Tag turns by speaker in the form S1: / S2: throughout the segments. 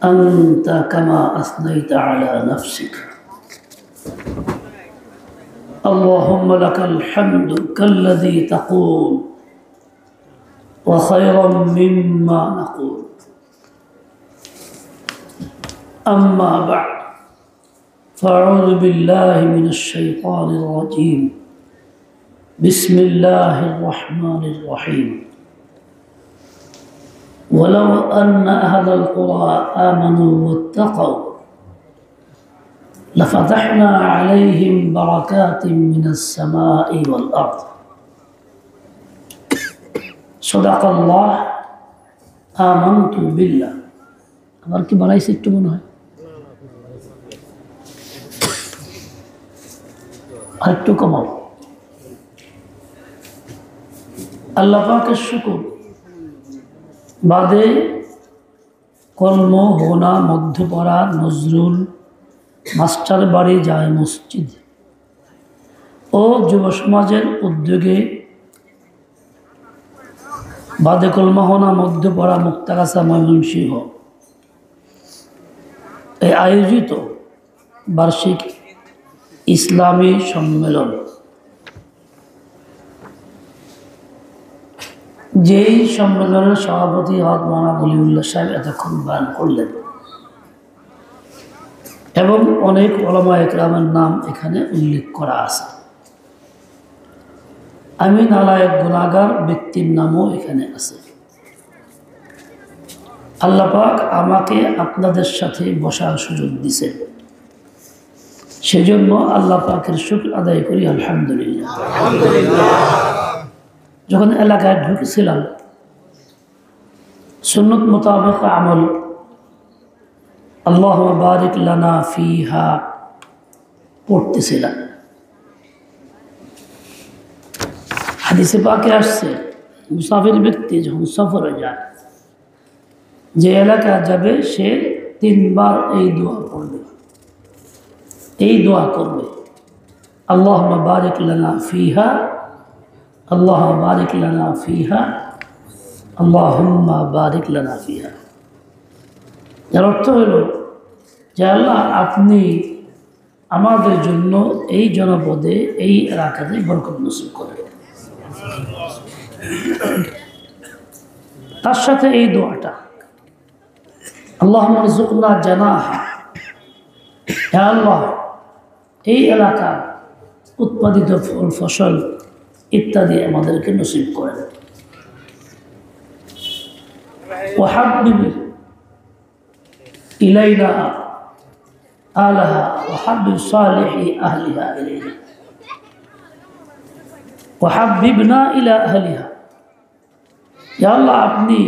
S1: أنت كما أثنيت على نفسك اللهم لك الحمد كالذي تقول وخيرا مما نقول أما بعد فأعوذ بالله من الشيطان الرجيم بسم الله الرحمن الرحيم ولو أن أهل القرى آمنوا واتقوا لفتحنا عليهم بركات من السماء والأرض صدق الله آمنت بالله আবার কি বাড়াইছে একটু মনে হয় আরেকটু কমাও আল্লাহ পাকের শুকর বাদে কলম হোনা মধ্যপাড়া নজরুল মাস্টার বাড়ি যায় মসজিদ ও যুব সমাজের উদ্যোগে বাদে কলমা হোনা মধ্যপাড়া মুক্তাগাছা ময়মনসিংহ এই আয়োজিত বার্ষিক ইসলামী সম্মেলন যেই সম্মেলনের সভাপতি হক মাওলানা বলিউল্লাহ সাহেব এতক্ষণ বয়ান করলেন এবং অনেক উলামা ইকরামের নাম এখানে উল্লেখ করা আছে আমি নালায়েক গুনাহগার ব্যক্তির নামও এখানে আছে আল্লাহ পাক আমাকে আপনাদের সাথে বসার সুযোগ দিয়েছেন সেজন্য আল্লাহ পাকের শুকর আদায় করি আলহামদুলিল্লাহ যখন এলাকায় ঢুকেছিলাম সুন্নত মোতাবেক আমল আল্লাহুম্মা বারিক লানা ফিহা পড়তেছিলাম হাদিসে পাকে আসছে মুসাফির ব্যক্তি যখন সফরে যায় যে এলাকা যাবে সে 3 বার এই দোয়া পড়বে এই দোয়া করবে আল্লাহুম্মা বারিক লানা ফিহা আল্লাহুম্মা বারিক লানা ফিহা আল্লাহুম্মা বারিক লানা ফিহা এর অর্থ হলো যে আল্লাহ আপনি আমাদের জন্য এই জনপদে এই এলাকাতে বরকত নসিব করেন তার সাথে এই দোয়াটা আল্লাহুম্মা রযুকনা জানাহা হে আল্লাহ এই এলাকার উৎপাদিত ফল ফসল ইত্যাদি আমাদেরকে নসিব করেন ওয়াহাব্বিব ইলাইনা আলাহা ওয়াহাব্বিব সালিহি আহলিহা ইলাইনা ওয়াহাব্বিবনা ইলা আহলিহা ইয়া আল্লাহ আপনি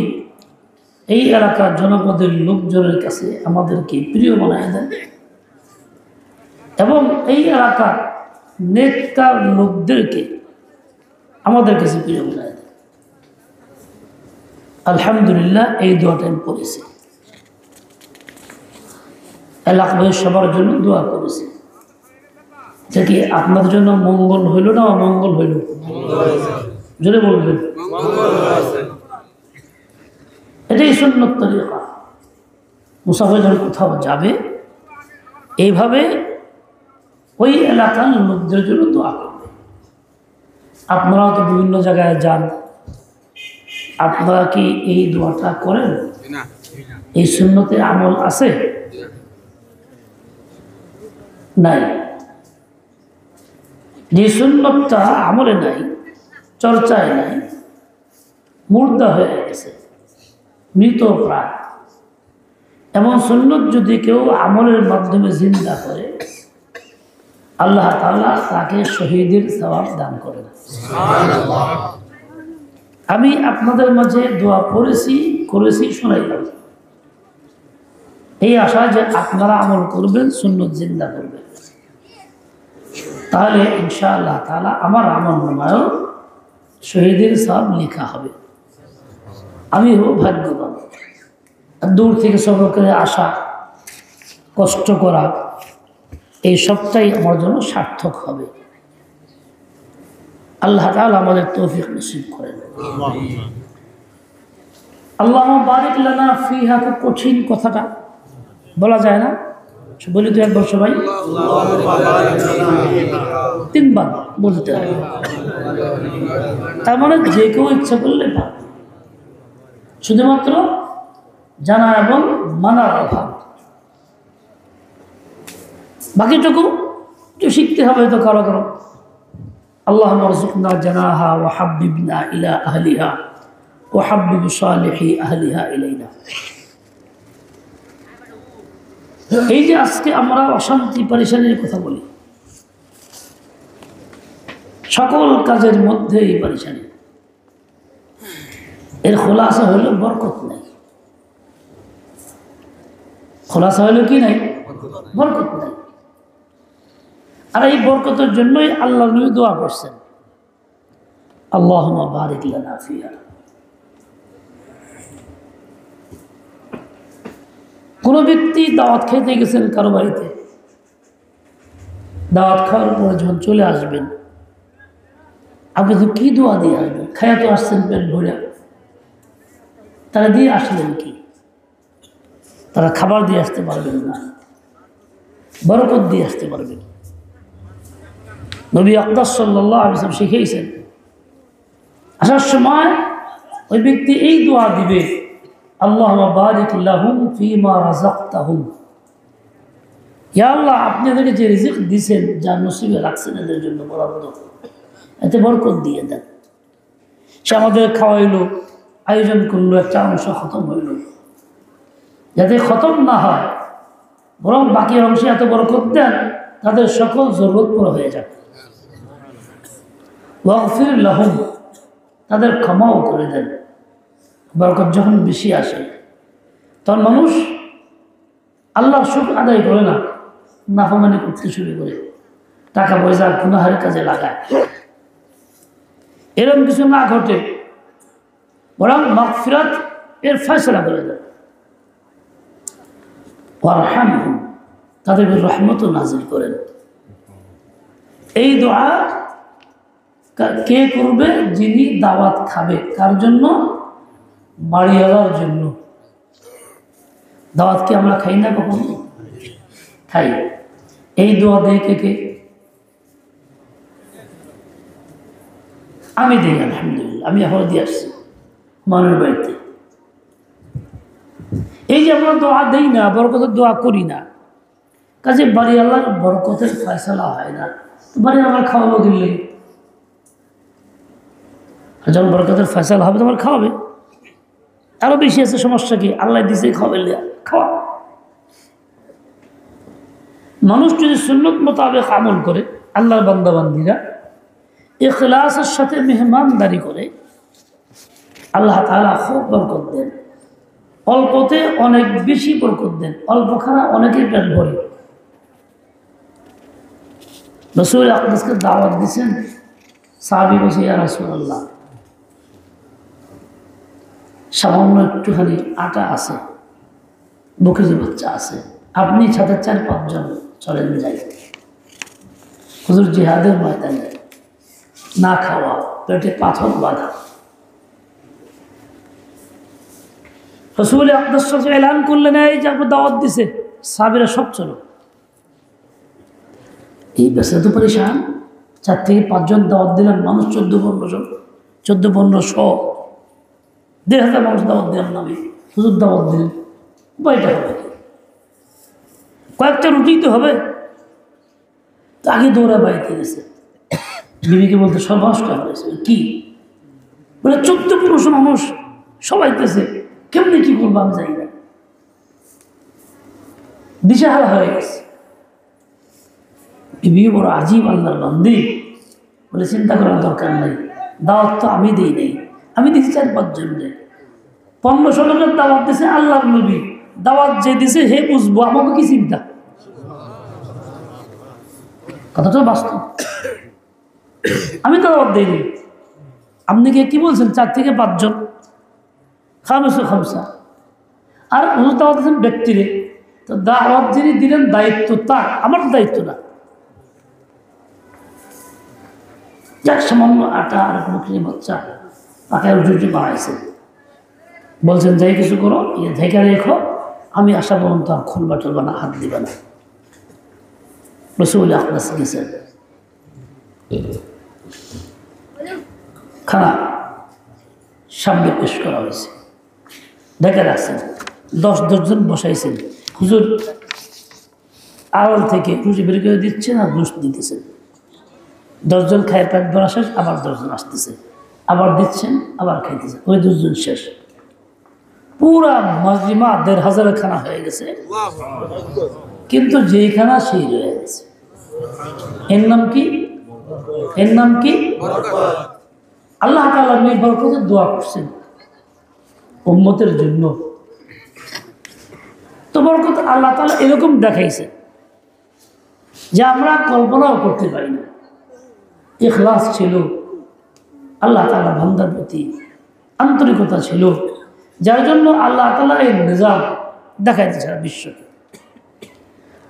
S1: এই এলাকার জনপদের লোকজনের কাছে আমাদেরকে প্রিয় বানায় দেন এবং এই এলাকার নেককার লোকদেরকে আমাদের কাছে প্রিয় বানায় দেন আলহামদুলিল্লাহ এই দোয়াটা আমি পড়েছি এলাকাবাসী সবার জন্য দোয়া করেছি যে কি আপনার জন্য মঙ্গল হইল না অমঙ্গল হইল জোরে বলবেন এটাই সুন্নত তরিকা মুসাফির যখন কোথাও যাবে এইভাবে ওই এলাকার লোকদের জন্য দোয়া করবে আপনারাও তো বিভিন্ন জায়গায় যান আপনারা কি এই দোয়াটা করেন এই সুন্নতের আমল আছে নাই যে সুন্নতটা আমলে নাই চর্চায় নাই মুর্দা হয়ে গেছে মৃত প্রায় এমন সুন্নত যদি কেউ আমলের মাধ্যমে জিন্দা করে আল্লাহ তাআলা তাকে শহীদের সওয়াব দান করেন আমি আপনাদের মাঝে দোয়া করেছি শোনাইলাম এই আশা যে আপনারা আমল করবেন সুন্নত জিন্দা করবেন তাহলে ইনশাআল্লাহ তাআলা আমার আমল নামায়ও শহীদের সওয়াব লেখা হবে আমি হব ভাগ্যবান দূর থেকে সফর করে আসা কষ্ট করা এই সবটাই আমার জন্য সার্থক হবে আল্লাহ তাআলা আমাদের তৌফিক নসিব করেন আল্লাহুম্মা বারিক লানা ফিহা খুব কঠিন কথাটা বলা যায় না? বলি তো একবার সবাই, 3 বার বলতে হবে। তার মানে যে কেউ ইচ্ছা করলে পারে, শুধুমাত্র জানা এবং মানার অভাব। বাকিটুকু একটু শিখতে হবে তো কারো কারো। আল্লাহুম্মা রযুকনা জানাহা ওয়া হাব্বিবনা ইলা আহলিহা ওয়া হাব্বিব সালিহি আহলিহা ইলাইনা। এই যে আজকে আমরা অশান্তি পরেশানির কথা বলি, সকল কাজের মধ্যে এই পরেশানি, এর খোলাসা হইল বরকত নাই। খোলাসা হইল কি নাই? বরকত নাই। আর এই বরকতের জন্যই আল্লাহ নবী দোয়া করছেন, আল্লাহুম্মা বারিক লানা ফিহা। কোন ব্যক্তি দাওয়াত খেতে গেছেন কারো বাড়িতে, দাওয়াত খাওয়ার পরে যখন চলে আসবেন, আপনি তো কি দোয়া দিয়ে আসবেন? খায়া তো আসছেন পেট ভরে, তারা দিয়ে আসলেন কি? তারা খাবার দিয়ে আসতে পারবেন না, বরকত দিয়ে আসতে পারবেন। নবী আকরাম সাল্লাল্লাহু আলাইহি ওয়াসাল্লাম শিখিয়েছেন, আসার সময় ওই ব্যক্তি এই দোয়া দিবে, আল্লাহুম্মা বারিক লাহুম ফীমা রাযাকতাহুম। ইয়া আল্লাহ, আপনি এদেরকে যে রিজিক দিয়েছেন, যা নসিবে রাখছেন এদের জন্য বরাদ্দ, এতে বরকত দিয়ে দেন। সে আমাদের খাওয়াইলো, আয়োজন করলো, একটা অংশ খতম হইল, যাতে খতম না হয়, বরং বাকি অংশে এত বরকত দেন তাদের সকল জরুরত পুরো হয়ে যাবে। ওয়াগফির লাহুম, তাদের ক্ষমাও করে দেন। বরকত যখন বেশি আসে তখন মানুষ আল্লাহর শুকর আদায় করে না, নাফরমানি করতে শুরু করে, টাকা পয়সা গুনাহের কাজে লাগায়। এরকম কিছু না ঘটে, বরং মাগফিরাত এর ফয়সালা করে দেন। ওয়ারহামহুম, তাদের রহমতও নাজিল করেন। এই দোয়া কে করবে? যিনি দাওয়াত খাবে। কার জন্য? বাড়িওয়ালার জন্য। দাওয়াত কি আমরা খাই না? কখনো খাই। এই দোয়া দেয় কে কে? আমি দিই, আলহামদুলিল্লাহ। আমি এখন দিয়ে আসছি মানুষের বাড়িতে। এই যে আমরা দোয়া দেই না, বরকতের দোয়া করি না, কাজে বাড়িওয়ালার বরকতের ফয়সালা হয় না। বাড়িওয়ালা খাওয়াবো দিল্লি, যখন বরকতের ফয়সালা হবে তোমার খাওয়াবে। আরো বেশি আছে, সমস্যা কি? আল্লাহ দিছে, খাওয়াবে, খাওয়া। মানুষ যদি সুন্নত মোতাবেক আমল করে, আল্লাহর বান্দাবান্দিরা ইখলাসের সাথে মেহমানদারি করে, আল্লাহ তাআলা খুব বরকত দেন। অল্পতে অনেক বেশি বরকত দেন, অল্প খানা অনেকের পেট ভরে। রাসূল আকরামকে দাওয়াত দিয়েছেন, সাহাবী বলছে, ইয়া রাসূলুল্লাহ, সামান্য একটুখানি আটা আছে, বকরি বাচ্চা আছে, আপনি সাথে 4-5 জন চলেন যাই। হুজুর জিহাদের ময়দানে না খাওয়া, পেটে পাথর বাঁধা। রাসূল আকরাম এলান করলেন, এই যে আপনার দাওয়াত দিছে, সাহাবীরা সব চলো। এই বেসে তো পরেশান, 4 থেকে 5 জন দাওয়াত দিলেন, মানুষ 14-15 জন, 14-1500, 1,500 মানুষ দাওয়াত দিলাম না আমি, হুজুর দাওয়াত দিলেন, উপায়টা হবে, কয়েকটা রুটি তো হবে। আগে দৌড়া বাড়িতে গেছে, বিবিকে বলতে সর্বনাশটা হয়েছে। কি বলে? 14-1500 মানুষ সবাই গেছে, কেমনি কি করবো আমি জানি না, দিশাহারা হয়ে গেছে। বিবি বড় আজীব আল্লাহর বান্দি, বলে চিন্তা করার দরকার নাই, দাওয়াত তো আমি দিই নেই, আমি দিচ্ছি 4-5 জনকে। 1500 লোকের দাওয়াত দিছে আল্লাহর নবী, দাওয়াত যে দিছে হে বুঝবো, আমাকে কি চিন্তা? কথাটা বাস্তব। আমি দাওয়াত দিইনি, আপনি কি বলছেন? 4 থেকে 5 জন, খামসা। আর হুজুর দাওয়াত দিচ্ছেন ব্যক্তিরে, তো দাওয়াত যিনি দিলেন দায়িত্ব তার, আমার তো দায়িত্ব না। যাক, সামান্য আটা আর বকরি বাচ্চা পাকায় রুটি বানাইছে, বলছেন যাই কিছু করো, ঢেকে রেখো, আমি আশা পর্যন্ত আর খুলবা টুলবা না, হাত দিবে না। রসুল আকরাস গেছেন, খানা সামনে পেশ করা হয়েছে, ডেকে রাখছেন, 10 জন বসাইছেন। হুজুর আড়াল থেকে রুটি বের করে দিচ্ছেন আর দুষ দিতেছেন। 10 জন খায় পেট ভরা শেষ, আবার 10 জন আসতেছে, আবার দিচ্ছেন, আবার খাইতেছে, ওই 2 জন শেষ। পুরা মজলিমা 1500 খানা হয়ে গেছে, কিন্তু যেই খানা সেই রয়ে গেছে। এর নাম কি? এর নাম কি? আল্লাহ তাআলা নির্ভর করে দোয়া করছেন উম্মতের জন্য। তো বরকত আল্লাহ তাআলা এরকম দেখাইছে যে আমরা কল্পনাও করতে পারি না। ইখলাস ছিল, আল্লাহ তাআলা বান্দার প্রতি আন্তরিকতা ছিল, যার জন্য আল্লাহ তাআলা এই নিজাম দেখাইতে সারা বিশ্বকে।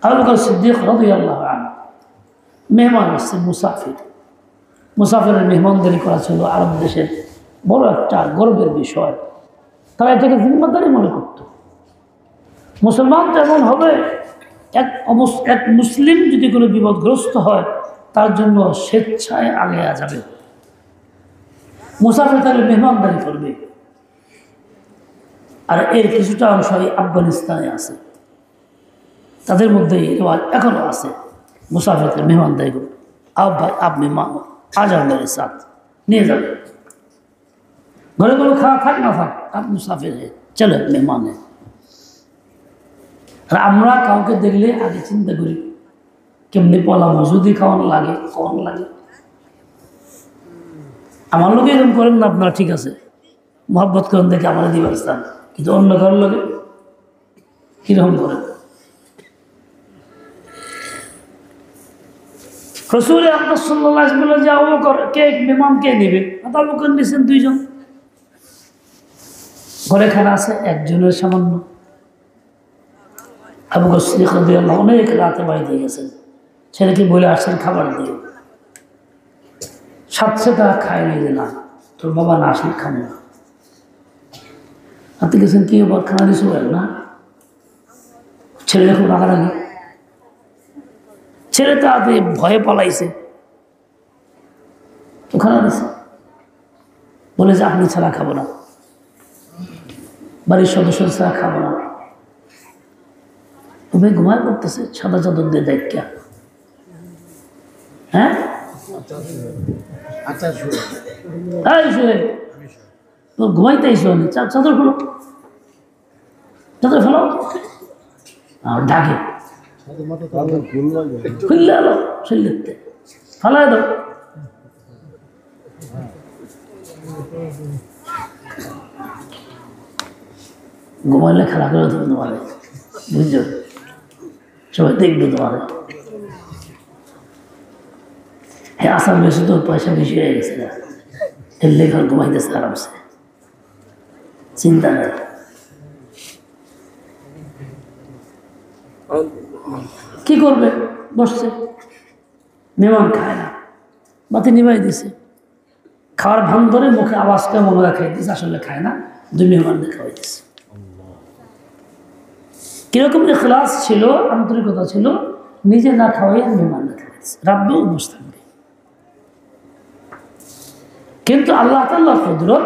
S1: আবু বকর সিদ্দিক রাদিয়াল্লাহু আনহু মেহমান আসছে, মুসাফিরের মেহমানদারি করা ছিল আরব দেশের বড় একটা গর্বের বিষয়। তারা এটাকে জিম্মাদারি মনে করত। মুসলমান তো এমন হবে, এক মুসলিম যদি কোনো বিপদগ্রস্ত হয় তার জন্য স্বেচ্ছায় আগে যাবে, মুসাফির তাহলে মেহমানদারি করবে। আর এর কিছুটা অংশ আফগানিস্তানে আছে, তাদের মধ্যে রেওয়াজ এখনও আছে, মুসাফির মেহমানদারি করবে। আপ ভাই আপ মেহমান আ যাও মেরে সাথ, নিয়ে যাবে। ঘরে কোনো খাওয়া থাক না থাক, আপ মুসাফির চলো মেহমান। আর আমরা কাউকে দেখলে আগে চিন্তা করি কেমনি পলাবো, যদি খাওয়ানো লাগে খাওয়ানো লাগে। আমার লোকে এরকম করেন না আপনারা, ঠিক আছে, মহব্বত করেন দেখে আমার দিবার স্থান, কিন্তু অন্য কারোর লোকে কিরকম করেন? রাসূল আকরাম সাল্লাল্লাহু আলাইহি ওয়াসাল্লাম যে আবু বকর কে মেহমান কে নেবে, আবু বকর নিছেন 2 জন। ঘরে খানা আছে একজনের সামান্য। আবু বকর সিদ্দিক রাদিয়াল্লাহু আনহু অনেক রাতে বাড়িতে গেছেন, ছেলেকে বলে আসছেন খাবার দিয়ে। সাথে তারা খায় নাই যে না তোর বাবা না আসলে খাবে না। আপনি গেছেন কি আবার খানা দিয়েছে না, ছেলে খুব রাগারাগি, ছেলে তাতে ভয়ে পালাইছে, তো খানা দিছে, বলে যে আপনি ছাড়া খাবো না, বাড়ির সদস্য ছাড়া খাবো না। তুমি ঘুমায় পড়তেছে সাদা চাদর দিয়ে দেখা, হ্যাঁ ঘুমাইতে আইসো, চাদর ফেলো, চাদর ফেলো, আর ডাকে খুললে এলো শরীরতে ফালাই দাও। ঘুমাইলে খেলা করে দেবে তোমার, বুঝছো, সবাই দেখবে তোমার। হ্যাঁ আসাম বেশি তো পয়সা বেশি হয়ে গেছে না, এর লেখা ঘুমাইতেছে আরামসে, চিন্তা নেই। কি করবে, বসছে, মেহমান খায় না, বাতি নিভাই দিছে, খাওয়ার ভান ধরে মুখে আওয়াজ করে মনে রাখাই দিচ্ছে, আসলে খায় না, 2 মেহমান দেখা হইতেছে। কিরকম ইখলাস ছিল, আন্তরিকতা ছিল, নিজে না খাওয়াই মেহমান দেখা হইতেছে, রাব্বেও বসে থাকবে। কিন্তু আল্লাহ তাআলার কুদরত,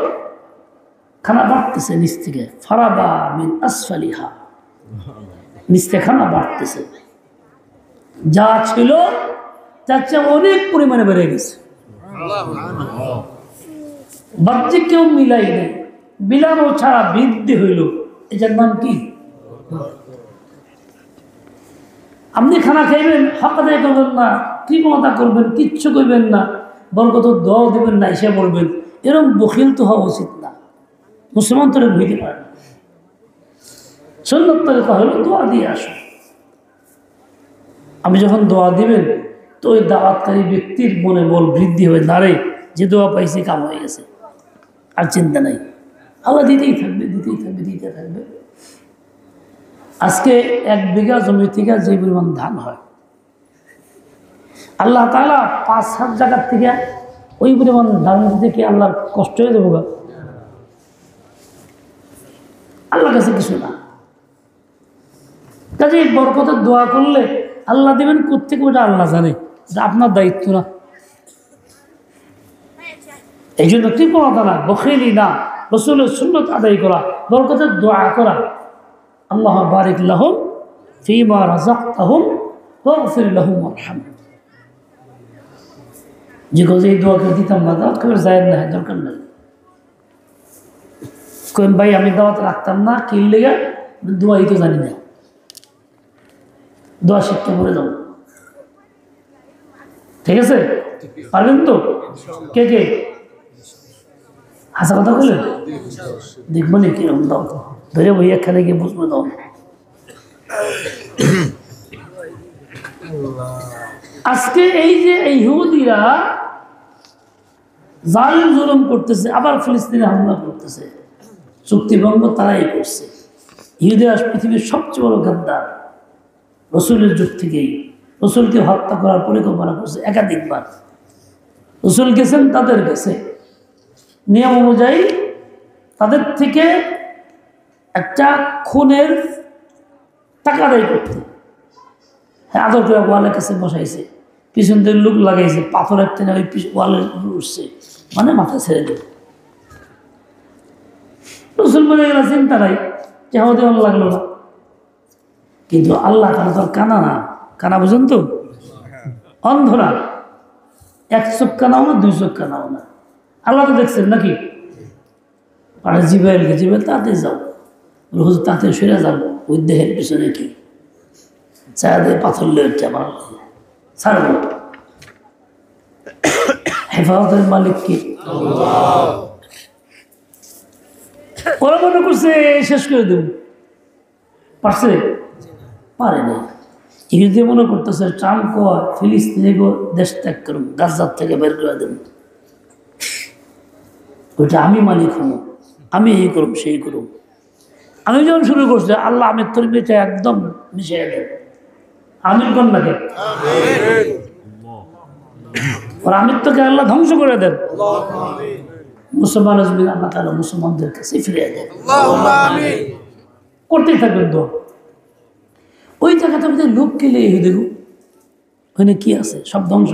S1: খানা বাড়তেছে নিচ থেকে, ফারাবা মিন আসফালিহা, নিচ থেকে খানা বাড়তেছে, যা ছিল তার চেয়ে অনেক পরিমাণে বেড়ে গেছে। বাহ্যিক কেউ মিলাই নেই, বিলানো ছাড়া বৃদ্ধি হইল, এটার নাম কি? আপনি খানা খাইবেন, হক আদায় করবেন না, কৃপণতা করবেন, কিচ্ছু করবেন না, বরকত দোয়াও দেবেন না, এসে বলবেন, এরকম বখিল তো হওয়া উচিত না। মুসলমান তো বুঝতে পারে না। সুন্নাত তরিকা হলো দোয়া দিয়ে আসো। আমি যখন দোয়া দিবেন তো ওই দাওয়াতকারী ব্যক্তির মনে বল বৃদ্ধি হবে, না রে যে দোয়া পাইছি কাম হয়ে গেছে, আর চিন্তা নাই, আবার দিতেই থাকবে, দিতেই থাকবে, দিতে থাকবে। আজকে 1 বিঘা জমি থেকে যে পরিমাণ ধান হয়, আল্লাহ তাআলা 5-7 জায়গার থেকে ওই পরিমাণ ধান দিতে কি আল্লাহর কষ্ট হয়ে যাবো? আল্লাহর কাছে কিছু না। কাজে এই বরকতের দোয়া করলে আল্লাহ দেবেন কোত্থেকে, ওটা আল্লাহ জানে, এটা আপনার দায়িত্ব না। এই জন্য কৃপণতা না, বখিলি না, রাসূলের সুন্নাত আদায় করা, বরকতের দোয়া করা। আল্লাহ বারিক লাহুম ফীমা রাযাকতাহুম ওয়াগফির লাহুম ওয়ারহামহুম। যে এই দোয়া করে দিতাম না, দাওয়াত করে যায় না, দরকার নাই। কেন ভাই আমি দাওয়াত রাখতাম না, কি লেগে? দোয়াই তো জানি না, দোয়া শিখতে বলে যাও। ঠিক আছে, পারবেন তো? কে কে হাসা কথা বললেন? দেখবো না কিরকম দাও, ধরে বই একখানে গিয়ে বুঝবো দাও। আজকে এই যে এই ইহুদিরা জালিম জুলুম করতেছে, আবার ফিলিস্তিনে হামলা করতেছে, চুক্তিভঙ্গ তারাই করছে। ইহুদিরা পৃথিবীর সবচেয়ে বড় গাদ্দার। রসুলের যুগ থেকেই রসুলকে হত্যা করার পরিকল্পনা করছে একাধিকবার। রসুল গেছেন, তাদের কাছে নিয়ম অনুযায়ী তাদের থেকে একটা খুনের টাকা আদায় করতে, হ্যাঁ, আদর করে ওয়ালের কাছে বসাইছে, পিছন দিয়ে লোক লাগাইছে, পাথর একটা ওই ওয়ালের উঠছে, মানে মাথা ছেড়ে দেবে। রসুল মনে গেল, চিন্তা নাই, কেমন লাগলো না। কিন্তু আল্লাহ তারা তো কানা না, কানা বুঝেন তো, অন্ধ না, এক চোখ কানাও না, দুই চোখ কানাও না। আল্লাহ তো দেখছেন নাকি? আর জিবাইলকে, জিবাইল তাতে যাও, রোজ তাতে সরে যাবো, ওই দেহের পিছনে কি চাঁদে পাথর লেটে আমার ছাড়ব। হেফাজতের মালিক কি? ওরা মনে করছে শেষ করে দেব, পারছে? পারে না। ইহুদি মনে করতেছে ট্রাম্প ফিলিস্তিনে দেশ ত্যাগ করুন, গাজার থেকে বের করে দেব, ওইটা আমি মালিক হব, আমি এই করুম সেই করুম। আমি যখন শুরু করছি, আল্লাহ আমি তোর বেঁচে একদম মিশিয়ে দেব। আমির কন্যাকে ওর আমিত্বকে আল্লাহ ধ্বংস করে দেন। মুসলমান আল্লাহ তাআলা মুসলমানদের কাছে ফিরিয়ে দেন, করতেই থাকবেন তো। ওই জায়গাটা মধ্যে লোক কেলে দেখুন ওখানে কি আছে, সব ধ্বংস।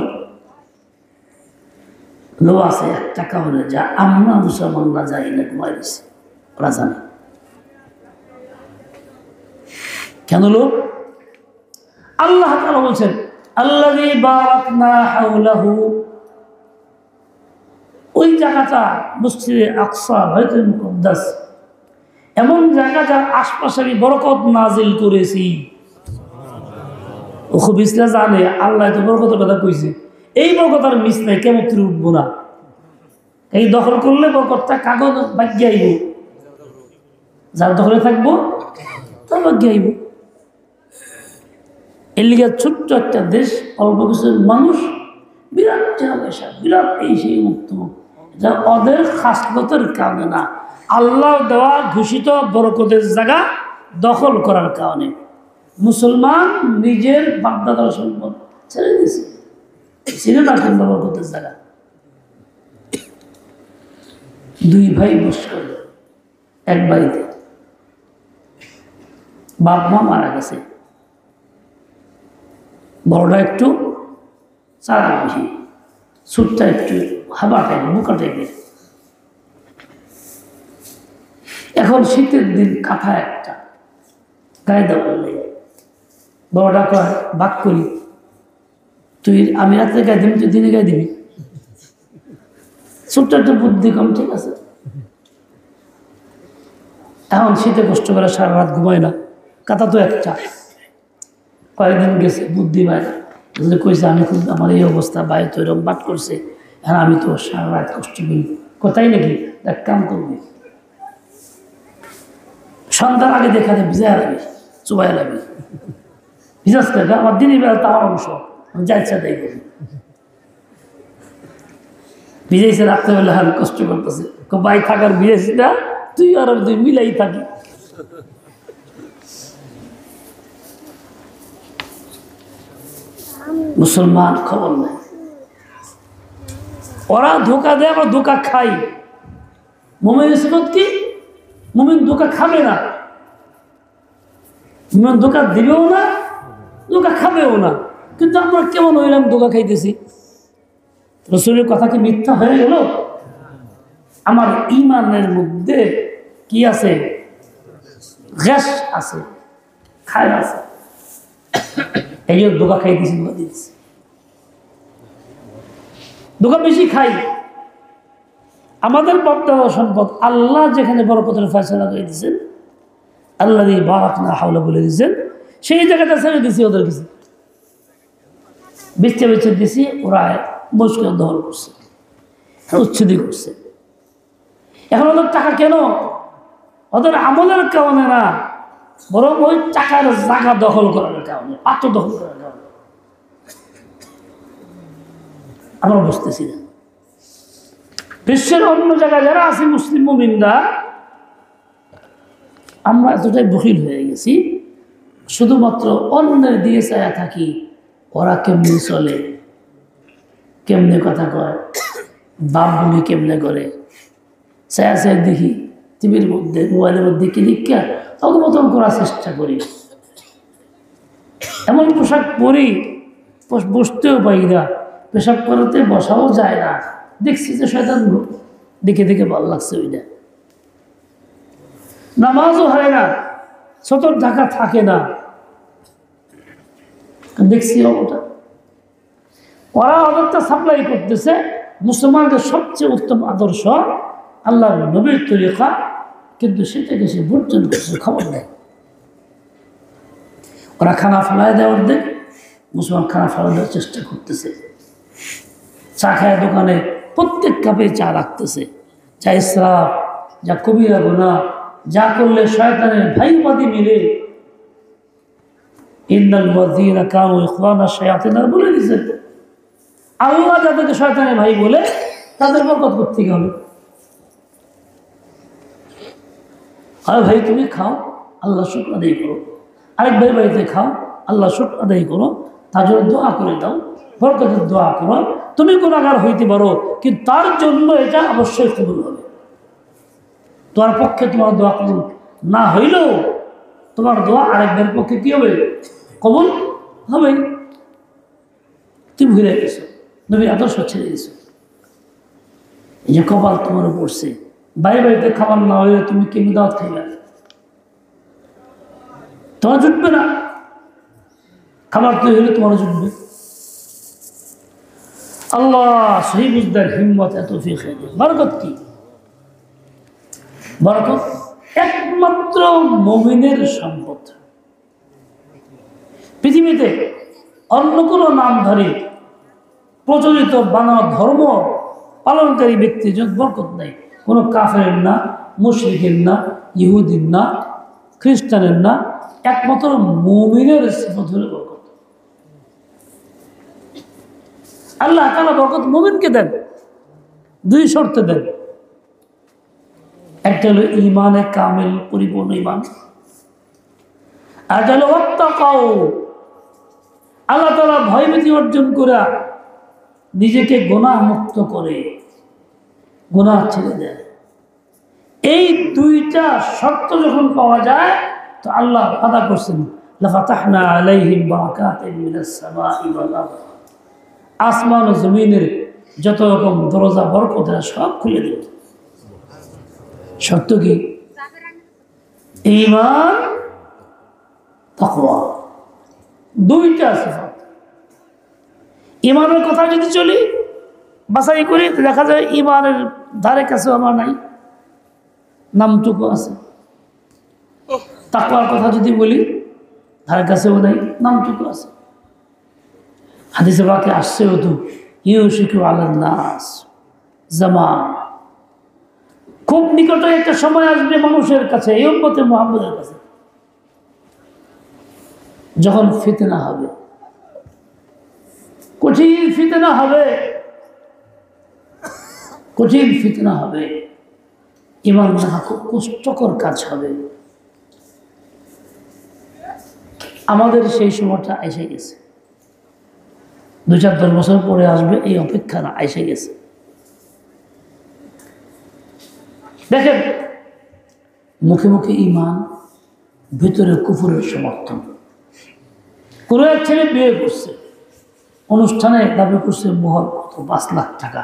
S1: লো আছে এক টাকা হলে যা আমরা মুসলমানরা যাই না, ঘুমাই দিছি, ওরা জানে কেন লোক। আল্লাহ তাআলা বলছেন আল্লাযী বারাকনা হাওলাহু, ওই জায়গাটা মসজিদে আকসা, বাইতুল মুকদ্দাস, এমন জায়গা যার আশপাশে আমি বরকত নাজিল করেছি। ও খুব ইসলা জানে আল্লাহ তো বরকতের কথা কইছে, এই বরকত আর মিস নাই, কেমন উঠবো না। এই দখল করলে বরকতটা কাগজ ভাগ্যে আইব, যার দখলে থাকবো তার ভাগ্যে আইব। এর লিগে ছোট্ট একটা দেশ, অল্প কিছু মানুষ, বিরাট টাকা পয়সা, বিরাট এই সেই মুক্ত, যা ওদের খাসলতের কারণে না, আল্লাহ দেওয়া ঘোষিত বরকতের জায়গা দখল করার কারণে মুসলমান নিজের বাপদাদার সম্পদ ছেড়ে দিয়েছে, ছিল না কিন্তু বরকতের জায়গা। দুই ভাই বস করল এক বাড়িতে, বাপ মা মারা গেছে, বড়টা একটু চারা বেশি, ছোটটা একটু হাবা টাইপের, বোকা টাইপের। এখন শীতের দিন কাঁথা একটা গায়ে দেওয়া লেগে, বড়টা কয় ভাগ করি, তুই আমি রাত্রে গায়ে দিবি, তুই দিনে গায়ে দিবি। ছোট্ট একটা বুদ্ধি কম, ঠিক আছে। এখন শীতে কষ্ট করে সারা রাত ঘুমায় না, কাঁথা তো একটা, কয়েকদিন গেছে বুদ্ধি বাইরে কইছে আমি খুব, আমার এই অবস্থা, বাইরে তো এরকম বাট করছে, হ্যাঁ আমি তো সারা রাত কষ্ট করি, কোথায় নাকি এক কাম করবি, সন্ধ্যার আগে দেখাতে ভিজায় লাগবে, চুবাই লাগবে, ভিজাস থেকে আমার দিনের বেলা তার অংশ, আমি যা ইচ্ছা তাই করি। ভিজাইছে রাত্রেবেলা, আমি কষ্ট করতেছে, বাই থাকার ভিজাইছি না, তুই আর তুই মিলাই থাকি। মুসলমান খবর নেই, ওরা ধোকা দেয়, আমরা ধোকা খাই। মুমিনের সিফত কি? মুমিন ধোকা খাবে না, ধোকা দিবেও না, ধোকা খাবেও না। কিন্তু আমরা কেমন হইলাম, ধোকা খাইতেছি। রসুলের কথা কি মিথ্যা হয়ে গেল? আমার ইমানের মধ্যে কি আছে? গ্যাস আছে, খায় আছে। এই জন্য ধোকা খাইতেছি, ধোকা দিতেছি, ধোকা বেশি খাই। আমাদের বর্তমান সম্পদ আল্লাহ যেখানে বরকতের ফয়সালা করে দিয়েছেন, আল্লাহ দিয়ে বারাকনা হাওলা বলে দিয়েছেন, সেই জায়গাটা ছেড়ে দিছি ওদের কাছে, বেচতে বেচে দিছি। ওরা মুশকিল দখল করছে, উচ্ছেদি করছে। এখন ওদের টাকা কেন? ওদের আমলের কারণে না, বরং ওই টাকার জায়গা দখল করার কারণে, পাত্র দখল করার কারণে। আমরা বুঝতেছি না। বিশ্বের অন্য জায়গায় যারা আছে মুসলিম মুমিনরা, আমরা এতটাই বখিল হয়ে গেছি, শুধুমাত্র অন্যের দিয়ে চায়া থাকি ওরা কেমনে চলে, কেমনে কথা কয়, বাপ ভূমি কেমনে করে, চায়া চায় দেখি টিভির মধ্যে, মোবাইলের মধ্যে কি দীক্ষা অবমতন করার চেষ্টা করি। এমন পোশাক পরি বসতেও পাই না, পেশাব করাতে বসাও যায় না। দেখছি যে শয়তান দেখে দেখে ভালো লাগছে ওইটা। নামাজও হয় না, সতর ঢাকা থাকে না, দেখছি ওটা। ওরা ওদেরটা সাপ্লাই করতেছে। মুসলমানদের সবচেয়ে উত্তম আদর্শ আল্লাহর নবীর তরিকা, কিন্তু সেটাকে সে বর্জন করছে, খবর নেয়। ওরা খানা ফেলায় দেওয়ার দেখ, মুসলমান খানা ফেলা দেওয়ার চেষ্টা করতেছে। চা খায় দোকানে প্রত্যেক কাপে চা রাখতেছে। যা ইসরাফ, যা কবিরা গুনাহ, যা করলে শয়তানের ভাইবাদী মিলে। ইন্নাল মুয়াজ্জিনা কানু ইখওয়ানা শায়াতিন বলে দিয়েছেন। আল্লাহ যাদেরকে শয়তানের ভাই বলে তাদের বরকত করতে হবে। আর ভাই তুমি খাও, আল্লাহ শুকর আদায় করো। আরেক ভাই বাড়িতে খাও, আল্লাহ শুকর আদায় করো, তার জন্য দোয়া করে দাও, বরকতের দোয়া করো। তুমি গুনাহগার হইতে পারো, কিন্তু তার জন্য এটা অবশ্যই কবুল হবে। তোমার পক্ষে তোমার দোয়া কবুল না হইলেও তোমার দোয়া আরেকবার পক্ষে কি হবে? কবুল হবে। তুমি ভুলে গেছো, নবীর আদর্শ ছেড়ে গেছো। এই যে কপাল তোমার পড়ছে, বাড়ি বাড়িতে খাবার না হইলে তুমি কেমনি দাওয়াত খাইবে? তোমার জুটবে না। খাবার তৈরি হলে তোমার জুটবে। আল্লাহ সহি বুঝদার হিম্মত এত ফিখে দেয়। বরকত কি? বরকত একমাত্র মুমিনের সম্পদ। পৃথিবীতে অন্য কোনো নাম ধরে প্রচলিত বানানো ধর্ম পালনকারী ব্যক্তির জন্য বরকত নেই। কোনো কাফেরের না, মুশরিকের না, ইহুদির না, খ্রিস্টানের না, একমাত্র মুমিনের সিফত হলো বরকত। আল্লাহ তাআলা বরকত মুমিনকে দেন, দুই শর্তে দেন। একটা হলো ঈমানে কামিল, পরিপূর্ণ ঈমান। আর একটা হলো ওয়াত্তাকাউ, আল্লাহ তাআলা ভয়ভীতি অর্জন করে নিজেকে গুনাহ মুক্ত করে, গুনাহ ছেড়ে দেয়। এই দুইটা শর্ত যখন পাওয়া যায়, তো আল্লাহ ওয়াদা করছেন লাফাতাহনা আলাইহিম বারাকাতিন মিনাস সামাই ওয়াল আরদ, আসমান ও জমিনের যত রকম দরজা বরকত সব খুলে দিল। শর্ত কি? ঈমান, তাকওয়া, দুইটা সিফাত। ঈমানের কথা যদি চলি বাছাই করি, দেখা যায় ঈমানের ধারে কাছেও আমার নাই, নামটুকু আছে। তাকওয়ার কথা যদি বলি, ধারে কাছেও নাই, নামটুকু আছে। হাদিসে পাকে আসছেও তো, ইউশিকু আলান নাস জামান, খুব নিকটে একটা সময় আসবে মানুষের কাছে, এই উম্মতে মুহাম্মদের কাছে, যখন ফিতনা হবে, কঠিন ফিতনা হবে, কঠিন ফিতনা হবে। ঈমান রাখা খুব কষ্টকর কাজ হবে। আমাদের সেই সময়টা এসে গেছে। 2-4-10 বছর পরে আসবে, এই অপেক্ষা না, এসে গেছে। দেখেন, মুখে মুখে ঈমান, ভিতরে কুফুরের সমর্থন। কোনো এক ছেলে বিয়ে করছে, অনুষ্ঠানে দাবি করছে মোহর কত, 5 লাখ টাকা।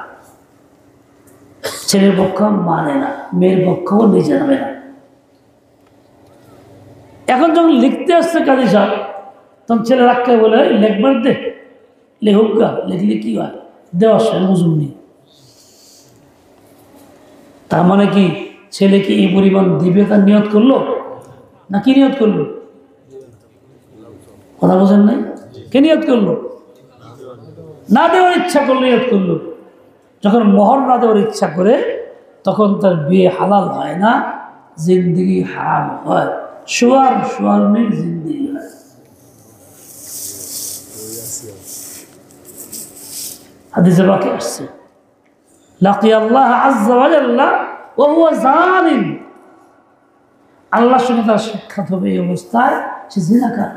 S1: ছেলের পক্ষ মানে না, মেয়ের পক্ষও নিচে নামে না। এখন যখন লিখতে আসছে কাজী সাহেব, তখন ছেলে রাখতে বলে লেখবার দে, লেখক গা, লিখলে কি হয়, দেওয়ার সময় মজুর নেই। তার মানে কি ছেলে কি এই পরিমাণ দিবে তার নিয়ত করলো, না কি নিয়ত করলো? কথা বোঝেন নাই? কে নিয়ত করলো? না দেওয়ার ইচ্ছা করলে নিয়ত করলো। যখন মোহর না দেওয়ার ইচ্ছা করে তখন তার বিয়ে হালাল হয় না, জিন্দিগি হারাম হয়, শোয়ার নেই জিন্দিগি হয়। হাদিসে পাকে আসছে লাকিয়া আল্লাহ আযজা ওয়া জাল্লা ওয়া হুয়া জানিন, আল্লাহর সঙ্গে তার সাক্ষাৎ হবে এই অবস্থায় সে জিনাকার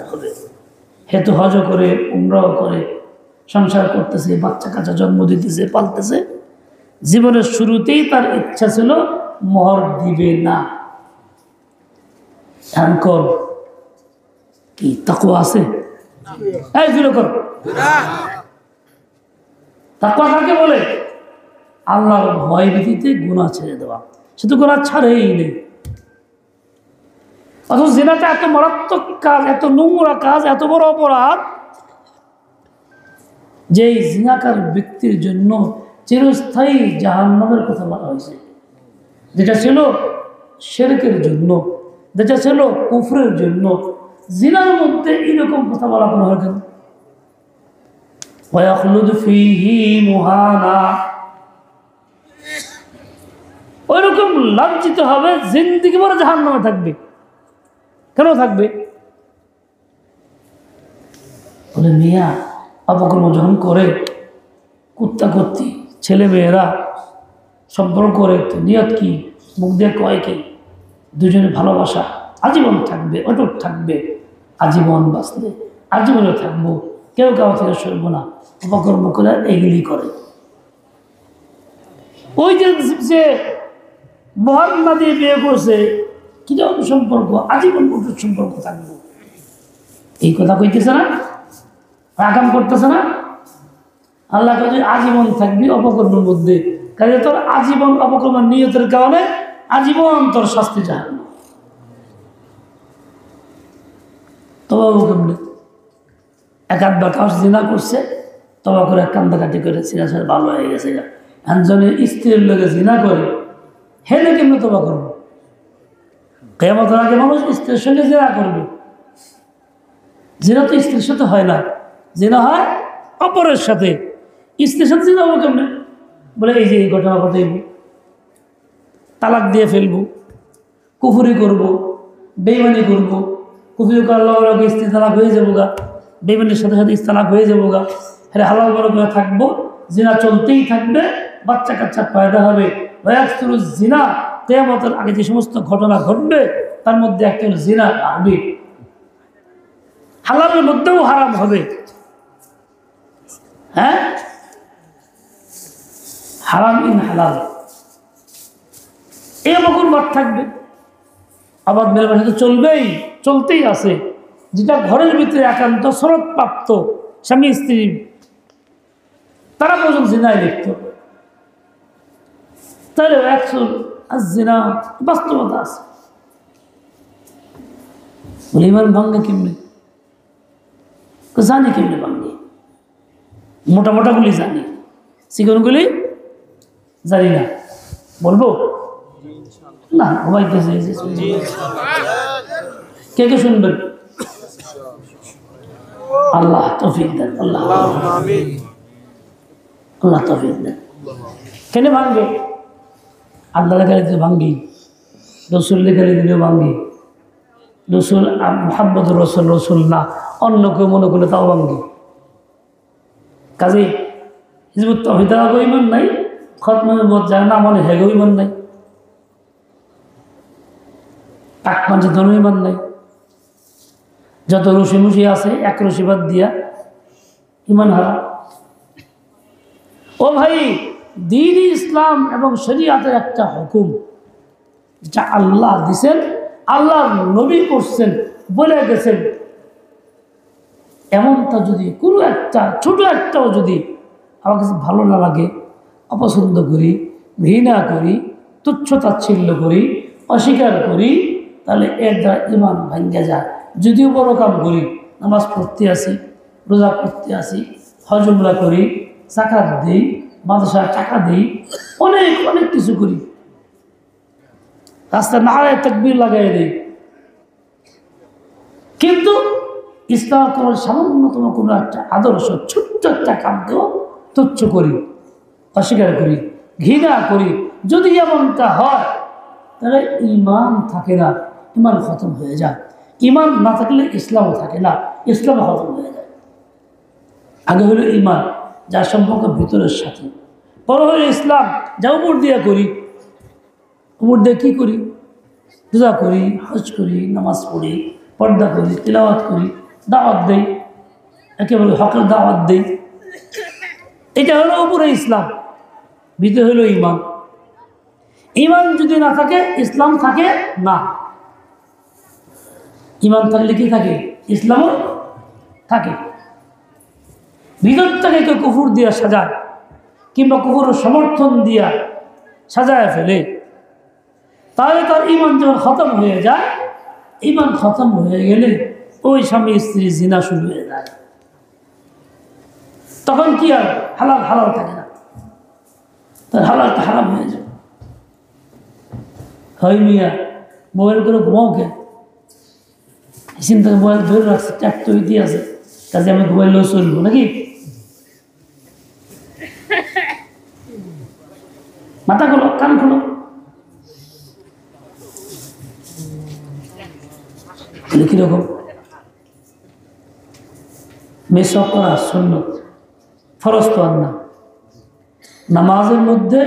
S1: হবে। হেতু হজ করে, উমরাও করে, সংসার করতেছে, বাচ্চা কাচ্চা জন্ম দিতেছে, পালতেছে। জীবনের শুরুতেই তার ইচ্ছা ছিল মোহর দিবে না। এমন কি তাকওয়া আছে? এই জুড়ে কর। তাকওয়া কাকে বলে? আল্লাহর ভয় ভীতিতে গুনাহ ছেড়ে দেওয়া। সে তো গুনাহ ছাড়েই নেই। অথচ জিনাটা এত মারাত্মক কাজ, এত নোংরা কাজ, এত বড় অপরাধ, যে জিনাকার ব্যক্তির জন্য চিরস্থায়ী জাহান্নামের কথা বলা হয়েছে। যেটা ছিল শিরকের জন্য, যেটা ছিল কুফরের জন্য, জিনার মধ্যে এরকম কথা বলা কোনো হয় কেন? ওয়াখলুদু ফীহি মুহানা, ওইরকম লাঞ্ছিত হবে, জিন্দেগি ভর জাহান্নামে থাকবে। কেন থাকবে? বলে মিয়া অপকর্ম যখন করে, কুত্তা কর্তি ছেলে মেয়েরা সম্পর্ক করে, তো নিয়ত কি, মুখ দিয়ে কয় কি, দুজনে ভালোবাসা আজীবন থাকবে, অটুট থাকবে, আজীবন বাঁচলে আজীবনে থাকবো, কেউ কারো থেকে সরবো না। অপকর্ম করে এগুলি করে। ওই যে মোহর না দিয়ে বিয়ে করছে, কিরকম সম্পর্ক, আজীবন অটুট সম্পর্ক থাকবো, এই কথা কইতেছে না, আকাম করতেছে না। আল্লাহ কাজে আজীবন থাকবি অপকর্মের মধ্যে, কাজে তোর আজীবন অপকর্মের নিয়তের কারণে আজীবন তোর শাস্তি জাহান্নাম। তবা কেমনি? এক আধবার কাজ জিনা করছে, তবা করে কান্দাকাটি করে সিনা সাথে ভালো হয়ে গেছে। একজনের স্ত্রীর লোকে জিনা করে, হেলে কেমনি তবা করবো? কিয়ামতের আগে মানুষ স্ত্রীর সঙ্গে জিনা করবে। জিনা তো স্ত্রীর সাথে হয় না, জিনা হয় অপরের সাথে। স্ত্রীর সাথে জিনা হবো কেমনে? বলে এই যে এই ঘটনা ঘটাইব, তালাক দিয়ে ফেলবো, কুফুরি করবো, বেইমানি করবো। কুফুরি করার লগে স্ত্রী তালাক হয়ে যাবো গা, বেইমানির সাথে সাথে তালাক হয়ে যাবো গা। হ্যাঁ, হালাল বড় করে থাকবো, জিনা চলতেই থাকবে, বাচ্চা কাচ্চা পয়দা হবে। জিনা কিয়ামতের আগে যে সমস্ত ঘটনা ঘটবে তার মধ্যে একটা হলো জিনা হবে, হালালের মধ্যেও হারাম হবে। হ্যাঁ, হারাম ইন হালাল, এই বকুর বাদ থাকবে। আবার মেরে বাসা তো চলতেই আছে। যেটা ঘরের ভিতরে একান্ত শরৎ প্রাপ্ত স্বামী স্ত্রী, তারা পর্যন্ত জিনায় লিপ্ত, তাহলে একশো জিনা বাস্তবতা আছে। বলে ইমান ভাঙ্গে কেমনি? জানি কেমনি ভাঙ্গে, মোটামোটাগুলি জানি, চিকনগুলি জানি না। বলবো না, ঘুমাইতেছে। কে কে শুনবেন? আল্লাহ তৌফিক দেন, আল্লাহ তৌফিক দেন। কেন ভাঙ্গে? আল্লাহ গালি দিলে ভাঙ্গি, রসুল গালি দিলেও ভাঙ্গি, রসুল মোহাম্মদ রসুল না অন্য কেউ মনে করলে তাও ভাঙ্গি। কাজেই হিজবুত তৌহিদারও ইমান নাই, খতমে মত যায় না মনে হেগো ইমান নাই, টাক পাঞ্চেতনও ইমান নাই। যত রশি মুশি আছে এক রশিবাদ দিয়া ইমান হারা। ও ভাই, দ্বীন ইসলাম এবং শরীয়তের একটা হুকুম যা আল্লাহ দিছেন, আল্লাহ নবী করছেন, বলে গেছেন। এমনটা যদি কোনো একটা ছোট একটাও যদি আমার কাছে ভালো না লাগে, অপছন্দ করি, ঘৃণা করি, তুচ্ছ তাচ্ছিল্য করি, অস্বীকার করি, তাহলে এর দ্বারা ইমান ভাঙ্গে যায়। যদিও বড় কাম করি, নামাজ পড়তে আসি, রোজা করতে আসি, হজ উমরা করি, জাকাত দিই, মাদ্রাসার টাকা দিই, অনেক অনেক কিছু করি, রাস্তায় নারায়ে তাকবীর লাগাই দিই, কিন্তু ইসলাম তোমার সামান্যতম কোনো একটা আদর্শ ছোট্ট একটা কামকেও তুচ্ছ করি, অস্বীকার করি, ঘৃণা করি, যদি এমনটা হয় তাহলে ইমান থাকে না, ইমান খতম হয়ে যায়। ইমান না থাকলে ইসলামও থাকে না, ইসলামও খতম হয়ে যায়। আগে হলো ইমান, যার সম্পর্ক ভিতরের সাথে, পরে হলো ইসলাম, যা উপর দিয়ে করি। উপর দিয়ে কী করি? রোজা করি, হজ করি, নামাজ পড়ি, পর্দা করি, তিলাওয়াত করি, দাওয়াত দেই, একেবারে হকের দাওয়াত দেই। এটা হলো উপরে ইসলাম, ভিতরে হলো ইমান। ইমান যদি না থাকে ইসলাম থাকে না। ইমান থাকলে কি থাকে? ইসলামও থাকে। ভিতর থেকে কেউ কুফর দিয়া সাজায়, কিংবা কুফরের সমর্থন দিয়া সাজায় ফেলে, তাহলে তার ইমান যখন খতম হয়ে যায়, ইমান খতম হয়ে গেলে ওই স্বামী স্ত্রী জিনা শুরু হয়ে যায়। তখন কি আর হালাল হালাল থাকে না, তার হালালটা হারাম হয়ে যায়। হয় মিয়া মোবাইল করে ঘুমাও কে? চিন্তা মোবাইল ধরে রাখছে, ট্যাপ তো ইতি আছে, কাজে আমি মোবাইলেও চলবো নাকি? মাথা খোলো, কান খোলো। কিরকম মেসওয়াক করা সুন্নত, ফরজ তো আর না। নামাজের মধ্যে,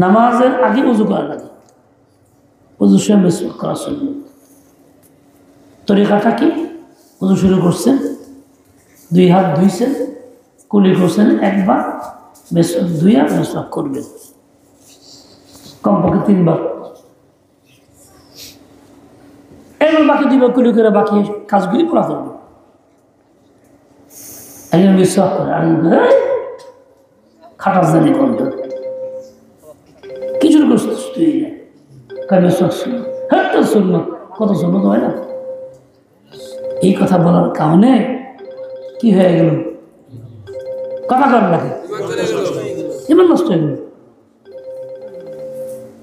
S1: নামাজের আগে উজু করা লাগে, উজুর সময় মেসওয়াক করা সুন্নত। তরিকাটা কি? উজু শুরু করছেন, দুই হাত ধুইছেন, কুলি করছেন একবার, মেসওয়াক ধুইয়া মেসওয়াক করবেন কমপক্ষে 3 বার। এবার বাকি 2 বার কুলি করে বাকি কাজগুলি পুরা করবে। একজন মেসওয়াক করে, আরেকজন করে খাটাস জানি কত কিছুর করছিস তুই, মেসওয়াক শুনল, হ্যাঁ তো শুনল, কত শুনল হয় না। এই কথা বলার কারণে কি হয়ে গেল? কথা কর লাগে, ইমান নষ্ট হয়ে গেল।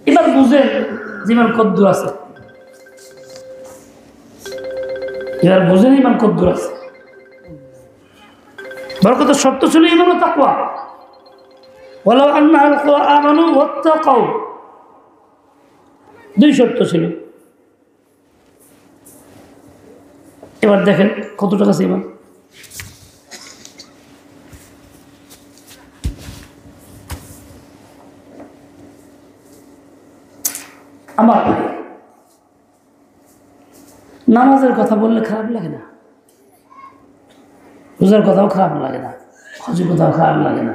S1: এবার বুঝেন যে ইমান কদ্দুর আছে, এবার বুঝেন ইমান কদ্দুর আছে। বরকত শর্ত ছিল ইমান ও তাকওয়া। ওয়ালাউ আন্নাল আমানু ওয়াত্তাকাউ, 2 শর্ত ছিল। এবার দেখেন কত টাকা আছে ইমান। আমার নামাজের কথা বললে খারাপ লাগে না, রোজার কথাও খারাপ লাগে না, হজের কথাও খারাপ লাগে না,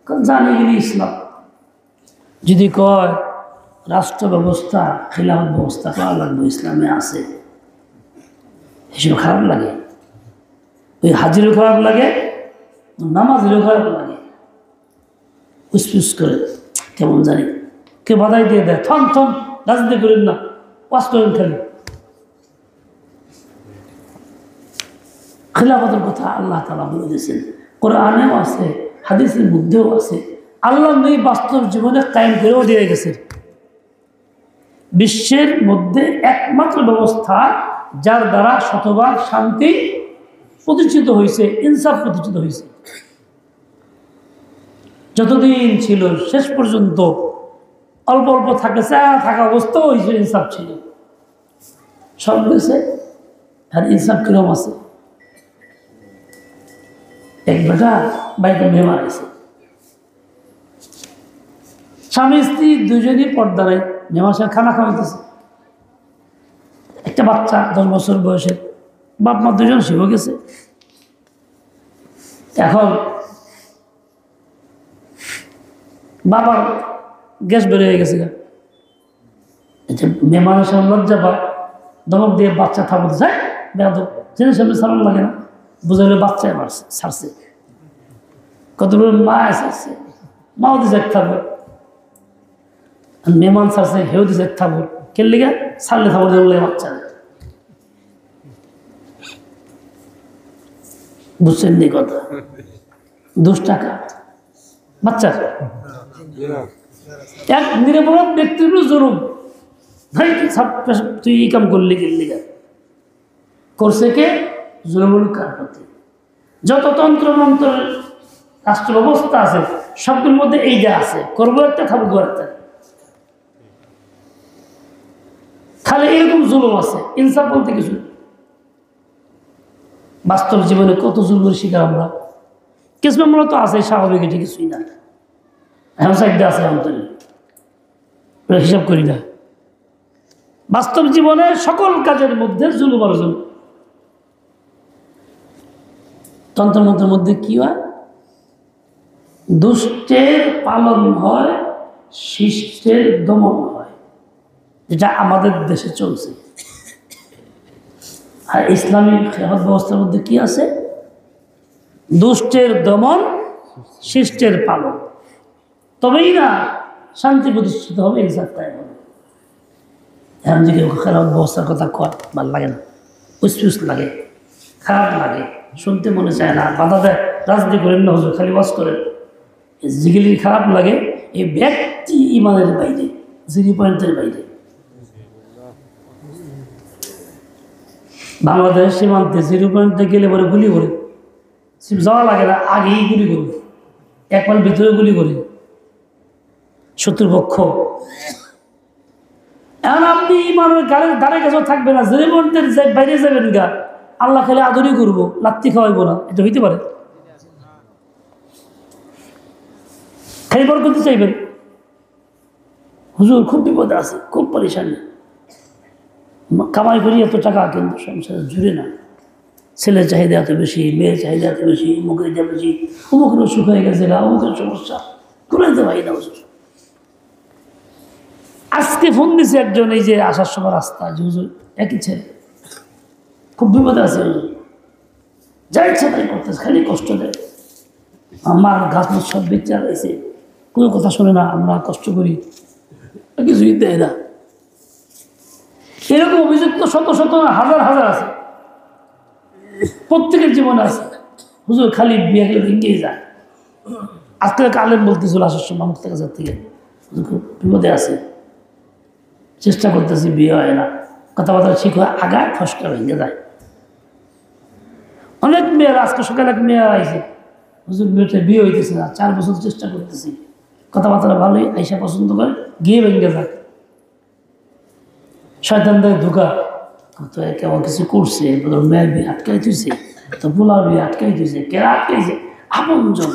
S1: কারণ জানি গেলি ইসলাম। যদি কয় রাষ্ট্র ব্যবস্থা, খিলাফত ব্যবস্থা করা লাগবে, ইসলামে আছে, এসব খারাপ লাগে। ওই হাজিরও খারাপ লাগে, নামাজেরও খারাপ লাগে, ফুসফুস করে কেমন জানি কেউ বাধাই দিয়ে দেয়, থন থন রাজনীতি করেন না, ওয়াজ করেন খালি। খিলাফতের কথা আল্লাহ তাআলা বলে দিয়েছেন, কোরআনেও আছে, হাদিসের মধ্যেও আছে। আল্লাহ নবী বাস্তব জীবনে কায়েম করেও দিয়ে গেছেন। বিশ্বের মধ্যে একমাত্র ব্যবস্থা যার দ্বারা শতভাগ শান্তি প্রতিষ্ঠিত হয়েছে, ইনসাফ প্রতিষ্ঠিত হয়েছে। যতদিন ছিল শেষ পর্যন্ত অল্প অল্প থাকা অবস্থাও হয়েছে, ইনসাফ ছিল, সব গেছে। আর ইনসাফ কিরম আছে? এক বেটা বাড়িতে মেহমান আছে, স্বামী স্ত্রী দুজনই পর্দা নেই, মেহমান সাহেব খানা খাওয়াইতেছে। একটা বাচ্চা 10 বছর বয়সের, বাপ মা দুজন শিখে গেছে। এখন বাবার গ্যাস বের হয়ে গেছে, মেহমানের সামনে লজ্জা পায়, ধমক দিয়ে বাচ্চা থামতে যায়, বেয়াদব ছেলের সামনে সালাম লাগে না, বুঝাইলে বাচ্চায় মারছে ছাড়ছে, কতগুলো মা ছাড়ছে, মাও দিছে এক থাকবে, মেহমান ছাড়ছে হেউ দিছে এক থাকবে, খেললে গা ছাড়লে থাকবে দেবলে বাচ্চা। বুঝছেন নি কথা? 2 টাকা বাচ্চা, এক নিরপরাধ ব্যক্তির উপর জুলুম। ভাই তুই এই কাম করলি গেলি গা, করছে কে? জুলুমুল কার প্রতি। যত তন্ত্র মন্ত্র রাষ্ট্র ব্যবস্থা আছে সবগুলোর মধ্যে এইটা আছে, করবো একটা খাবো একটা, খালি এরকম জুলুম আছে, ইনসাফ বলতে কিছু। বাস্তব জীবনে কত জুলুমের শিকার আমরা, কিছু আমরা তো আছে স্বাভাবিক, এটি কিছুই না, এখন সাইডে আছে অন্তরে হিসাব করি না। বাস্তব জীবনে সকল কাজের মধ্যে জুলুম আর জুলুম। তন্ত্রমন্ত্রের মধ্যে কি হয়? দুষ্টের পালন হয়, শিষ্টের দমন হয়, যেটা আমাদের দেশে চলছে। আর ইসলামী খেলাফত ব্যবস্থার মধ্যে কি আছে? দুষ্টের দমন, শিষ্টের পালন। তবেই না শান্তি প্রতিষ্ঠিত হবে, ইনসাফটাই হবে। এখন যে কেউ খেলাফত ব্যবস্থার কথা কয়, ভালো লাগে না, উসফুস লাগে, খারাপ লাগে, শুনতে মনে চায় না, বাধা দেয়, রাজনীতি করেন না হুজুর, খালি ওয়াজ করেন, যেগুলি খারাপ লাগে এই ব্যক্তি ইমানের বাইরে, 0 পয়েন্টের বাইরে। বাংলাদেশ সীমান্তে 0 পয়েন্টে গেলে পরে গুলি করে, যাওয়া লাগে না, আগেই গুলি করবে, 1 মাইল ভিতরে গুলি করে শত্রুপক্ষ। এখন আপনি ইমানের গাড়ির ধারে কাছেও থাকবে না, 0 পয়েন্টের বাইরে যাবেন গা, আল্লাহ খালি আদরই করবো, লাত্তি খাওয়াইবো না, এটা হইতে পারে? খালি বর করতে চাইবেন, হুজুর খুব বিপদে আছে, খুব পরেশানি, কামাই করি এত টাকা কিন্তু সংসারে জুড়ে না, ছেলের চাহিদা এত বেশি, মেয়ের চাহিদা এত বেশি, অমুকের যা বেশি, অমুকের অসুখ হয়ে গেছে, অমুকের সমস্যা, ঘুরাইতে পারি না হুজুর। আজকে ফোন দিছে একজন, এই যে আসার সময় রাস্তা, যে হুজুর একই ছেলে খুব বিপদে আছে, হুজুর যা ইচ্ছা তাই করতেছে, খালি কষ্ট দেয়, আমার গাছ সব বেঁচে আছে, কোনো কথা শোনে না, আমরা কষ্ট করি, কিছুই দেয় না। এরকম অভিযুক্ত শত শত হাজার হাজার আছে, প্রত্যেকের জীবনে আছে। হুজুর খালি বিয়ে গেলে ভেঙেই যায়। আজকে আলেম বলতেছিল আসার সময় মুক্তাগাছার থেকে, হুজুর খুব বিপদে আছে, চেষ্টা করতেছি, বিয়ে হয় না, কথাবার্তা ঠিক হয়, আগায় ফসকা ভেঙে যায়। অনেক মেয়ের, আজকে সকালে এক মেয়ে আইছে, হুজুর মেয়েটা বিয়ে হইতেছে না, 4 বছর চেষ্টা করতেছি, কথাবার্তা ভালোই, আইসা পছন্দ করে, গিয়ে ভেঙে যায়। শয়তান দেয় ধোকা, তো কেমন কিছু করছে, মেয়ের বিয়ে আটকাই দিয়েছে, তো পোলার বিয়ে আটকাই দিয়েছে, কেরা আটকাইছে? আপনজন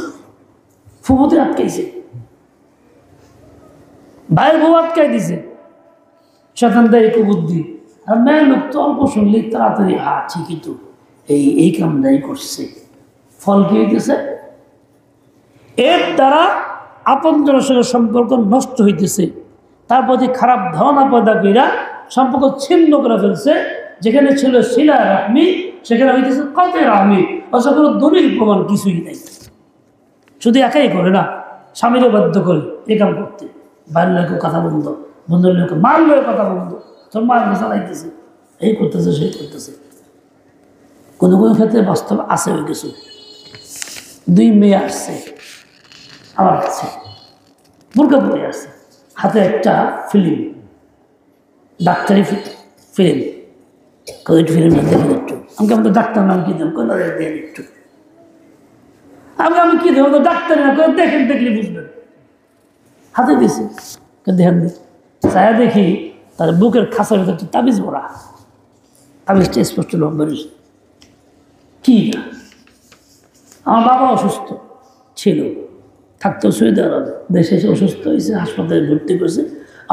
S1: ফুবুতে আটকাইছে, ভাইয়ের বউ আটকাই দিছে, শয়তান দেয় কুবুদ্ধি। আর মেয়ের লোক তো অল্প শুনলেই তাড়াতাড়ি, ঠিকই তো, এই কামটাই করছে। ফল কি হইতেছে? এর দ্বারা আপনজনের সঙ্গে সম্পর্ক নষ্ট হইতেছে, তার প্রতি খারাপ ধারণা পয়দা কইরা সম্পর্ক ছিন্ন করে ফেলছে। যেখানে ছিল শিলা রাহমি, সেখানে হইতেছে কতে রাহমি, অথচ কোনো দলিল প্রমাণ কিছুই নেই। শুধু একাই করে না, স্বামীরও বাধ্য করে এ কাম করতে, বাইরের লোকের কথা বন্ধ, বন্ধুর লোকে মার লোকের কথা বন্ধ, তোর মার চালাইতেছে, এই করতেছে সেই করতেছে। কোনো কোনো ক্ষেত্রে বাস্তব আছে ওই কিছু। 2 মেয়ে আসছে আমার কাছে, বোরকা পরে আসছে, হাতে একটা ফিল্ম, ডাক্তারি ফিল্ম, ফিল্মটা দেখেন একটু। আমাকে আমাদের ডাক্তার নাম কি দেন? দেন একটু। আমি কি দেবো? ডাক্তার না, দেখেন, দেখলে বুঝবেন। হাতে দিয়েছে, দেখেন, ছায়া দেখি তার বুকের খাঁচার ভিতরে তাবিজ ভরা, তাবিজটা স্পষ্ট লোক বেরিয়েছে। কি না, আমার বাবা অসুস্থ ছিল, থাকতেও সৌদি আরবে, দেশে এসে অসুস্থ হয়েছে, হাসপাতালে ভর্তি করেছে,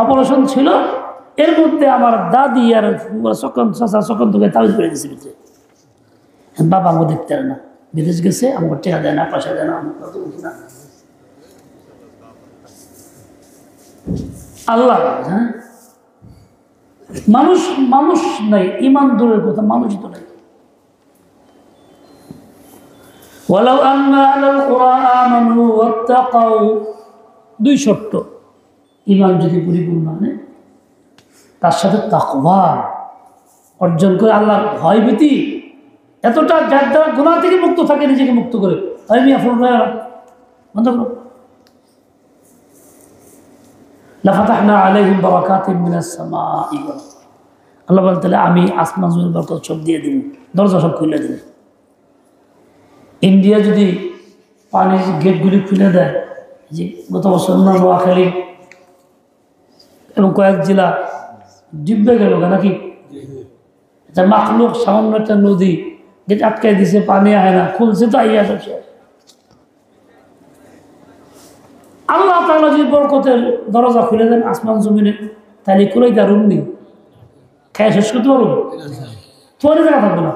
S1: অপারেশন ছিল। এর মধ্যে আমার দাদি আর সকন তোকে তাবিজ করে দিয়েছে ভিতরে। বাবা আমাকে দেখতে পারে না, বিদেশ গেছে, আমাকে টেকা দেয় না, পয়সা দেয় না, না। আল্লাহ, হ্যাঁ মানুষ মানুষ নাই, ইমান দূরের কথা, মানুষই তো নাই। ওয়ালাউ আন্না আলাল কুরআন আমানু ওয়াত্তাকাউ, দুই শর্ত, ইমান যদি পরিপূর্ণ হয় তার সাথে তাকওয়া অর্জন করে, আল্লাহর ভয় ভীতি এতটা, যার দ্বারা গুনাহ থেকে মুক্ত থাকে, নিজেকে মুক্ত করে। আমি আফরুন বন্ধ করো। লাফাতাহনা আলাইহিম বারাকাতিম মিনাস সামাই, আল্লাহ বলেন তাহলে আমি আসমান জমিন বরকত সব দিয়ে দিব, দরজা সব খুলে দিব। ইন্ডিয়া যদি পানির গেটগুলি খুলে দেয়, যে গত বছর নোয়াখালী এবং কয়েক জেলা ডুববে গেল নাকি, এটা মাখলুক সামান্য একটা নদী, গেট আটকাই দিছে, পানি আয় না, খুলছে তো আইয়া সব শেষ। আল্লাহ তাআলা যদি বরকতের দরজা খুলে দেন আসমান জমিনে, তাহলে খুলেই দারুণ নেই, খেয়ে শেষ করতে পারবো, তোর জায়গা থাকবে না।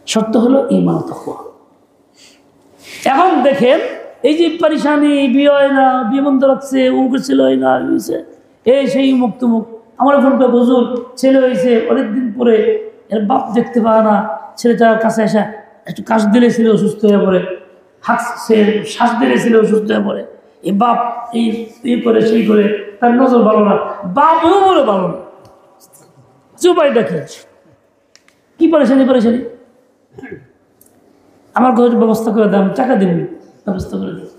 S1: সত্য হলো ঈমান তাকওয়া। এখন দেখেন এই যে পরেশানি, বিয়ে হয় না, বিয়ে বন্ধ রাখছে, ও ছিল না, এই সেই মুক্ত মুখ, আমার ফোন পে হুজুর ছেলে হয়েছে অনেকদিন পরে, এর বাপ দেখতে পায় না, ছেলেটার কাছে এসে একটু কাশ দিলে ছিল অসুস্থ হয়ে পড়ে, হাত সে শ্বাস দিলে ছিল অসুস্থ হয়ে পড়ে, এই বাপ এই করে সেই করে, তার নজর ভালো না, বাপও বলে ভালো না, উপায়টা কি পরেশানি পরেশানি, আমার ঘরের ব্যবস্থা করে দাম, টাকা দিন, ব্যবস্থা করে দিন।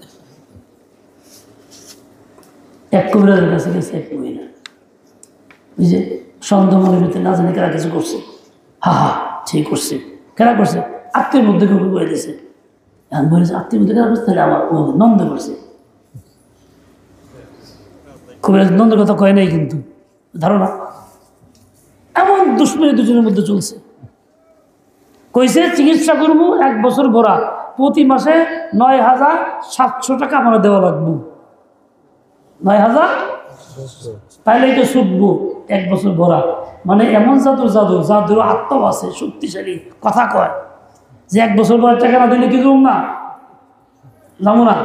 S1: এক কবিরাজের কাছে গেছে এক মহিলা, ওই যে সন্দেহ মনের ভিতরে না জানি কারা কিছু করছে, হা হা ঠিক করছে, কেনা করছে, আত্মীয় মধ্যে কেউ বলে দিয়েছে, এখন বলেছে আত্মীয় মধ্যে কেনা করছে, তাহলে আমার ও নন্দ করছে। কবিরাজ নন্দের কথা কয় নাই, কিন্তু ধারণা এমন দুশ্মনী দুজনের মধ্যে চলছে। কইছে চিকিৎসা করবো 1 বছর ভরা, প্রতি মাসে ৯,৭০০ টাকা আমার দেওয়া লাগবে, ৯,০০০, তাইলে এটা ছুটবো 1 বছর ভরা। মানে এমন জাদুর আত্মাও আছে, শক্তিশালী, কথা কয় যে 1 বছর ভরা টাকা না দিলে কি করুম না, যাবো না,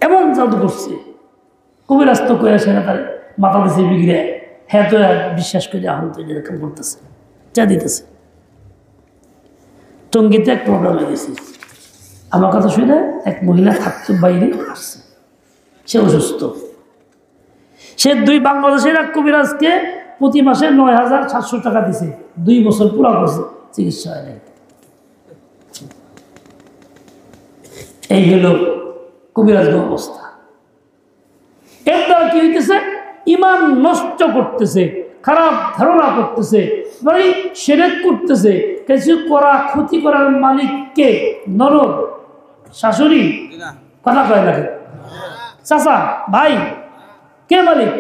S1: এমন জাদু করছে। কবিরাজ তো কয়ে আসে না, তার মাথা দিছে বিগড়ে, হ্যাঁ তো বিশ্বাস করে আহত এরকম করতেছে, চা দিতেছে। টঙ্গিতে এক প্রোগ্রামে গেছি, আমার কথা শুনে এক মহিলা থাকতো, বাইরে আসছে, সে অসুস্থ, সে 2 বাংলাদেশের এক কবিরাজকে প্রতি মাসে ৯,৭০০ টাকা দিছে, 2 বছর পুরা করছে, চিকিৎসা হয় নাই। এই হলো কবিরাজের অবস্থা। এর দ্বারা কি হইতেছে, ইমান নষ্ট করতেছে, খারাপ ধারণা করতেছে, মানে শিরক করতেছে। কিছু করা, ক্ষতি করার মালিককে, নরক, শাশুড়ি, কথা কয় না, চাচা, ভাই, কে মালিক?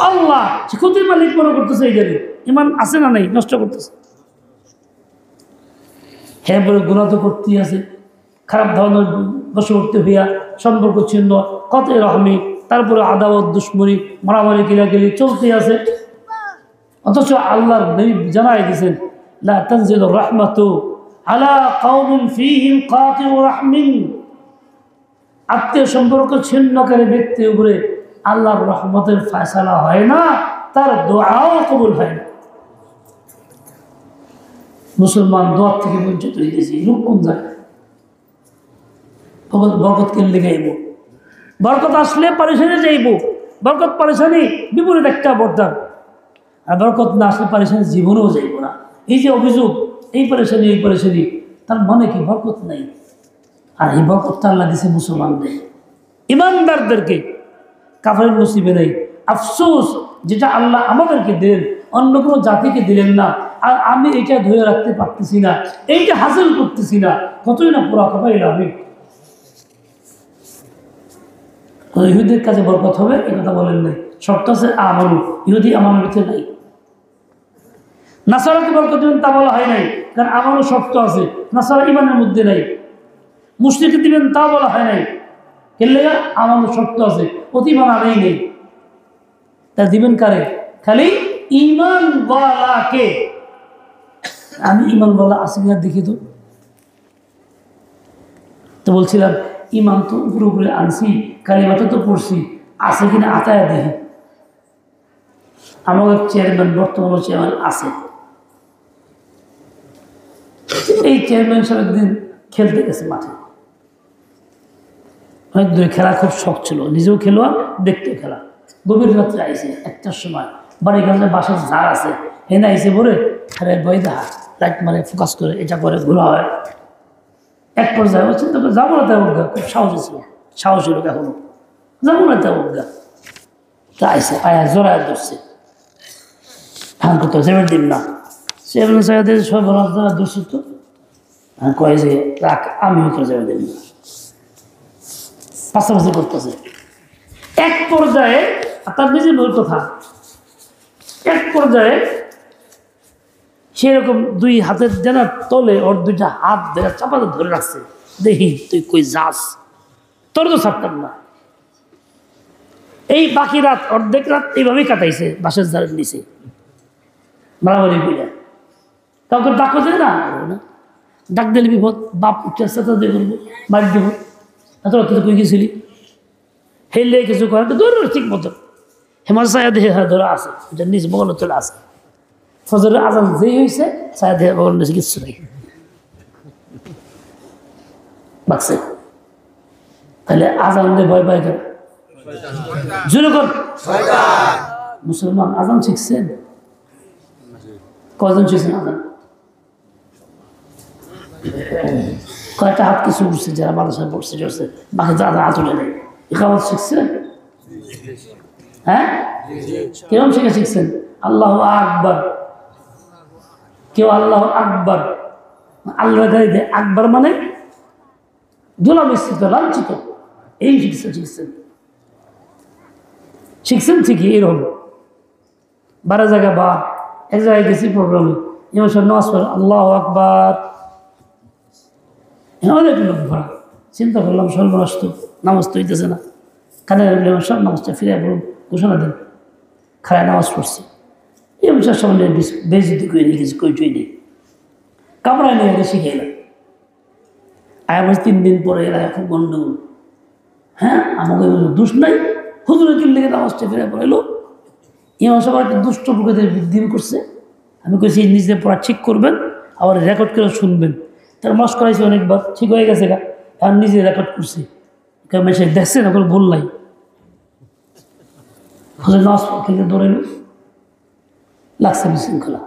S1: আল্লাহ। সে ক্ষতির মালিক মনে করতেছে, এই জায়গায় ইমান আছে না নাই, নষ্ট করতেছে। হ্যাঁ বলে গুনাহ তো করতেই আছে, খারাপ ধরনের বশবর্তী হইয়া সম্পর্ক ছিন্ন, কত রহমি, তারপরে আদাওয়াত, দুশ্মনী, মারামারি, কিলাকিলি চলতেই আছে। অথচ আল্লাহর নবী জানাই দিয়েছেন, লা তানজিলুর রাহমাতু আলা কওমিন ফীহিম কাতিউ রাহমিন, আত্মীয় সম্পর্ক ছিন্নকারী ব্যক্তির উপরে আল্লাহর রহমতের ফয়সালা হয় না, তার দোয়াও কবুল হয় না। মুসলমান দোয়া থেকে বঞ্চিত হয়ে গেছে, লোক কোন জায়গায়? বরকত কিনলে গাইব, বরকত আসলে পারেশানি যাইব, বরকত পারেশানি বিপরীত একটা বর্দান, আর বরকত না আসলে পারেশানি জীবনেও যাইব না। এই যে অভিযোগ, এই পারেশানি, তার মানে কি বরকত নাই। আর এই বরকতটা আল্লাহ দিছে মুসলমানদের, ইমানদারদেরকে, কাফের নসিবে নেই। আফসোস, যেটা আল্লাহ আমাদেরকে দিলেন, অন্য কোনো জাতিকে দিলেন না, আর আমি এটা ধরে রাখতে পারতেছি না, এইটা হাসিল করতেছি না, কতই না পুরা কথা এলো। আমি ইহুদের কাছে বরকত হবে এ কথা বলেন নাই, শর্ত আছে আমানু, ইহুদি আমানুর ভিতরে নাই। নাসারাকে বরকত দিবেন তা বলা হয় নাই, কারণ আমানু শর্ত আছে, নাসারা ইমানের মধ্যে নাই। মুশরিককে দিবেন তা বলা হয় নাই, কেলে আমানু শর্ত আছে, অতি ইমান আনেই নেই। তা দিবেন কারে? খালি ইমান ওয়ালাকে। আমি ইমান ওয়ালা আছে কিনা দেখি তো বলছিলাম ইমান তো উপরে উপরে আনছি, কালিমাটা তো পড়ছি, আছে কিনা আতায়া দেখি। আমাদের চেয়ারম্যান বর্তমান চেয়ারম্যান আছে, এই চেয়ারম্যান সাহেব একদিন খেলতে গেছে মাঠে, অনেক দূরে, খেলা খুব শখ ছিল, নিজেও খেলোয়াড়, দেখতেও খেলা। গভীর রাত্রে আইসে 1টার সময়, বাড়ির কাছে বাসার ঝাড় আছে, হেনে আইসে বলে আরে বই দেখা লাইট মারে, ফোকাস করে, এটা করে, ঘোরা হয়। এক পর্যায়ে চিন্তা করে যাবো না তেমন, খুব সাহসী ছিল, সাহসী লোক এখনো, যাবো না তেমন। তা আইসে আয়া জোড়ায় ধরছে, হ্যাঁ করতে যাবেন দিন না, চেয়ারম্যান সাহেবের সব দূষিত কয় যে রাখ, আমিও করে যাবে দিন না, পাশাপাশি করতেছে। এক পর্যায়ে তার নিজের মূল কথা, এক পর্যায়ে সেরকম দুই হাতের যেন তলে ওর দুইটা হাত ধরে চাপাতে ধরে রাখছে, দেখি তুই কই যাস, তোর তো ছাড়তাম না। এই বাকি রাত, অর্ধেক রাত এইভাবেই কাটাইছে বাসের ধারের নিচে, মারামারি করে। কাউকে ডাকো যায় না, ডাক দিলে বিপদ, বাপ চেষ্টা দিয়ে করবো, বাড়ি দেবো, এত রাত কই গেছিলি, হেললে কিছু করে ধরো ঠিক মতো, হেমার ছায়া দেহে ধরে আছে, এটা নিজ বগলে চলে আসে। ফজরের আজান যেই হয়েছে, ছায়া দেহে বগল নিচে কিচ্ছু নেই, বাকছে। তাহলে আজান দিয়ে ভয় পায় কেন? জোরে কর। মুসলমান আজান শিখছেন? কজন শিখছেন আজান? কয়েকটা হাত কিছু উঠছে, যারা মাদ্রাসায় পড়ছে চড়ছে, বাকি যারা হাত উঠে নেই। ইকামত শিখছেন? হ্যাঁ, কিরম শিখছেন? আল্লাহ আকবার, কেউ আল্লাহ আকবার, আল্লাহ আকবার মানে দোলা মিশ্রিত, লাঞ্ছিত, এই শিখছেন ঠিকই। এরকম 12 জায়গায় বা এক জায়গায় গেছি প্রোগ্রামে, ইমাম সাহেব নামাজ পড়ে আল্লাহ আকবার, অনেক লোক ভরা। চিন্তা করলাম সর্বনাশ, তো নামাজ তো হইতেছে না, কানে সব নামাজটা ফিরে বলুন, ঘোষণা দেন, খায় নামাজ পড়ছি। ইমাম সাহেব সামনে বেজতি করে নিয়ে গেছি, কইটই নেই, কামড়ায় নিয়ে গেলে শিখে এলাম। আয় আমার 3 দিন পরে এরা খুব গন্ডগোল, হ্যাঁ আমাকে দোষ নাই, হুজুরে কিনলে নামাজটা ফিরে পড়াইলো। ইমাম সাহেব একটা দুষ্ট প্রকৃতির বৃদ্ধি করছে, আমি কইছি নিজে পড়া ঠিক করবেন, আবার রেকর্ড করে শুনবেন। তার মাস করাইছে অনেকবার, ঠিক হয়ে গেছে গা, আর নিজে রেকর্ড করছি, সে দেখছে না, কোনো ভুল নাই। হুজুর নামাজ খেলতে দৌড়ে লাগছে বিশৃঙ্খলা।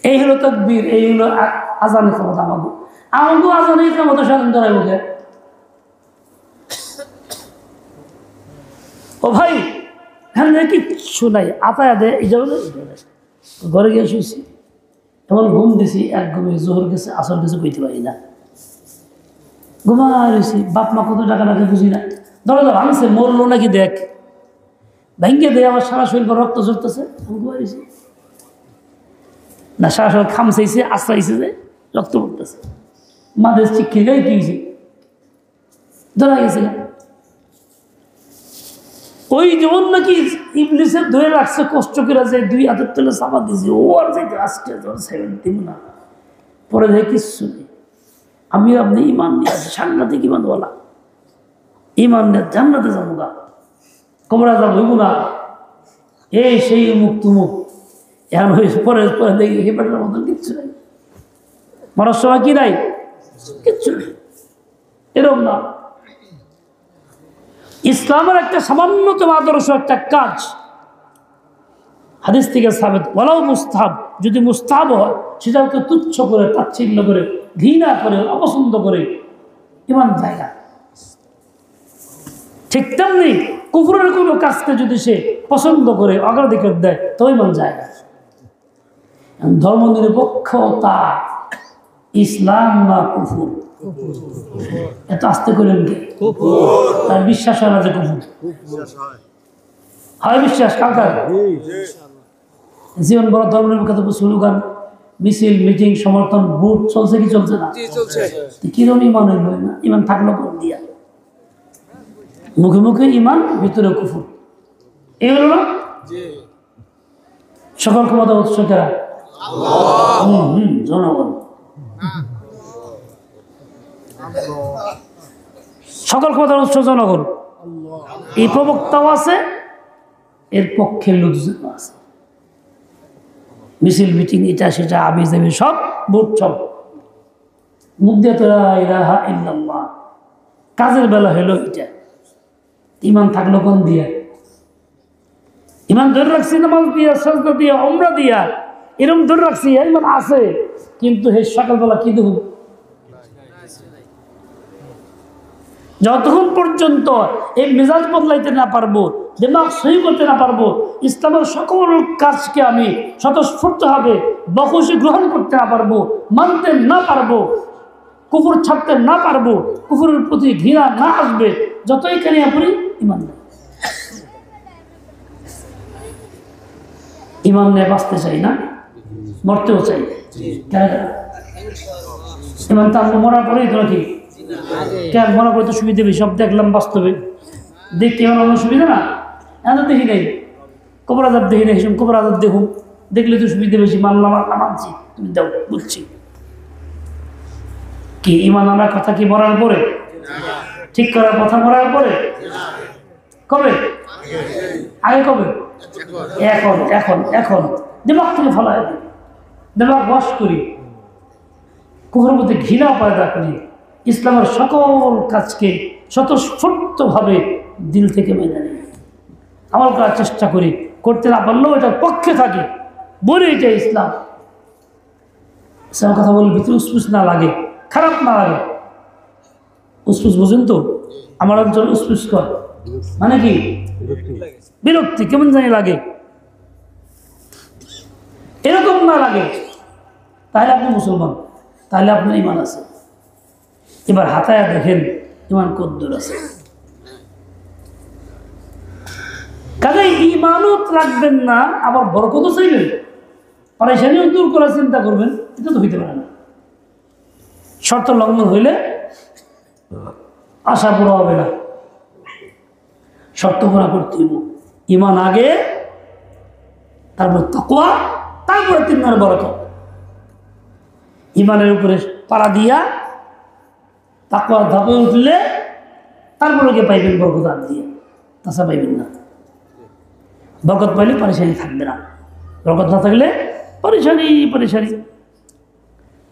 S1: এই হলো তাকবীর, এই হলো আজানের ক্ষমতা। আমাকে আজানের ক্ষমতা সাধন ধরাই বলে, ও ভাই হ্যাঁ কিচ্ছু নাই, আতায়া দে, এই যাবে ঘরে গিয়ে শুয়েছি, এমন ঘুম দিছি, এক ঘুমে জোহর গেছে, আসর গেছে, কইতে পারি না, ঘুমা রয়েছি। বাপ মা কত টাকা লাগে বুঝি না, দরজা ভাঙছে, মরলো নাকি দেখ, ভেঙ্গে দেয়, আমার সারা শরীর রক্ত ঝরতেছে, আমি ঘুমা রয়েছি না, সারা শরীর খামচাইছে, আশ্রাইছে, যে রক্ত পড়তেছে, মাদের চিক্ষে গাই কিছে, ধরা গেছে। ওই যেমন নাকি ইবলিসের ধরে রাখছে কষ্ট করে, যে 2 হাতের তলে চাপা দিয়েছে, ও আর যাইতে আজকে দিব না, পরে যায় কিচ্ছু নেই। আমি আপনি ইমান নিয়ে আছি, সাংঘাতিক ইমান বলা, ইমান নিয়ে জান্নাতে যাবো গা, কবরা যাবো হইব না, এই সেই মুখ তুমুক, এখন হয়েছে পরে পরে দেখি হেপাটের মতন কিচ্ছু নেই, মরার সময় কি নাই, কিচ্ছু নেই। এরকম না, ইসলামের একটা সামান্যতম আদর্শ, একটা কাজ হাদিস থেকে সাবেত, ওয়ালাও মুস্তাহাব, যদি মুস্তাহাব হয় সেটাকে তুচ্ছ করে, তাচ্ছিল্য করে, ঘৃণা করে, অপছন্দ করে ইমান যায় না। ঠিক তেমনি কুফরের কোনো কাজকে যদি সে পছন্দ করে, অগ্রাধিকার দেয়, তো ইমান যায় না। ধর্ম নিরপেক্ষতা ইসলাম না কুফর, এত আস্তে করেন কে? তার বিশ্বাস হয় না যে কুফর হয়, বিশ্বাস কার? জীবন বড় ধর্ম নিরপেক্ষতা স্লোগান, মিছিল, মিটিং, সমর্থন, ভোট চলছে কি চলছে না? কিরম ইমান হইল না? ইমান থাকলো কোন দিয়া? মুখে মুখে ইমান, ভিতরে কুফর, এই হলো না? সকল ক্ষমতা উৎস কারা? জনগণ। সকল ক্ষমতার উৎস জনগণ। এই প্রবক্তাও আছে, এর পক্ষে লোকজন আছে, মিছিল মিটিং এটা সেটা আবি যাবি সব ভোট সব মুখ দিয়ে তো লা ইলাহা ইল্লাল্লাহ, কাজের বেলা হলো এটা। ইমান থাকলো কোন দিয়া? ইমান ধরে রাখছি নামাজ দিয়া, সাজদা দিয়া, উমরা দিয়া, এরকম ধরে রাখছি ইমান আছে, কিন্তু হে সকালবেলা কি দেব? যতক্ষণ পর্যন্ত এই মেজাজ বদলাইতে না পারবো, দিমাগ সহি করতে না পারবো, ইসলামের সকল কাজকে আমি স্বতঃস্ফূর্তভাবে বখুশি গ্রহণ করতে না পারবো, মানতে না পারবো, কুফর ছাড়তে না পারবো, কুফরের প্রতি ঘৃণা না আসবে, যতই কারিয়া পড়ি ইমান নেই। ইমান নিয়ে বাঁচতে চাই না, মরতেও চাই। কেন? ইমান তো আমরা মরার পরেই তো ঠিক। কেন মনে করে তো সুবিধা বেশি, সব দেখলাম বাস্তবে, দেখতে আমার অন্য সুবিধা না, এত দেখি নাই, কবর আজাব দেখি নাই, কবর আজাব দেখুন, দেখলে তো সুবিধা বেশি, মানলাম আল্লাহ মানছি, তুমি দাও বুঝছি। কি ইমান আনার কথা কি মরার পরে? ঠিক করার কথা মরার পরে? কবে? আগে কবে? এখন এখন এখন দিমাগ থেকে ফেলায় দিই, দিমাগ ওয়াশ করি, কুফরের মধ্যে ঘৃণা পয়দা করি, ইসলামের সকল কাজকে স্বতঃস্ফূর্তভাবে দিল থেকে মেনে নিই, আমল করার চেষ্টা করি, করতে না পারলেও এটার পক্ষে থাকি, বলি এটা ইসলাম। ইসলাম কথা বলি ভিতরে উসপুস না লাগে, খারাপ না লাগে। উসপুস বুঝেন তো? আমার অঞ্চল উসপুস কর মানে কি? বিরক্তি, কেমন জানি লাগে, এরকম না লাগে, তাহলে আপনি মুসলমান, তাহলে আপনার ইমান আছে। এবার হাতায়া দেখেন ইমান কদ্দুর আছে। কাজে ইমানত রাখবেন না, আবার বরকতও চাইবেন, পরেশানিও দূর করার চিন্তা করবেন, এটা তো হইতে পারে না। শর্ত লঙ্ঘন হইলে আশা পুরো হবে না, শর্ত পুরা করতে হইব। ইমান আগে, তারপর তাকওয়া, তারপরে 3 নম্বর বরকত। ইমানের উপরে পাড়া দিয়া তাকওয়ার ধাপে উঠলে তারপরে গিয়ে পাইবেন বরকত হাত দিয়ে, তাছাড়া পাইবেন না। বরকত পাইলে পরেশানি থাকবে না, বরকত না থাকলে পরেশানি পরেশানি।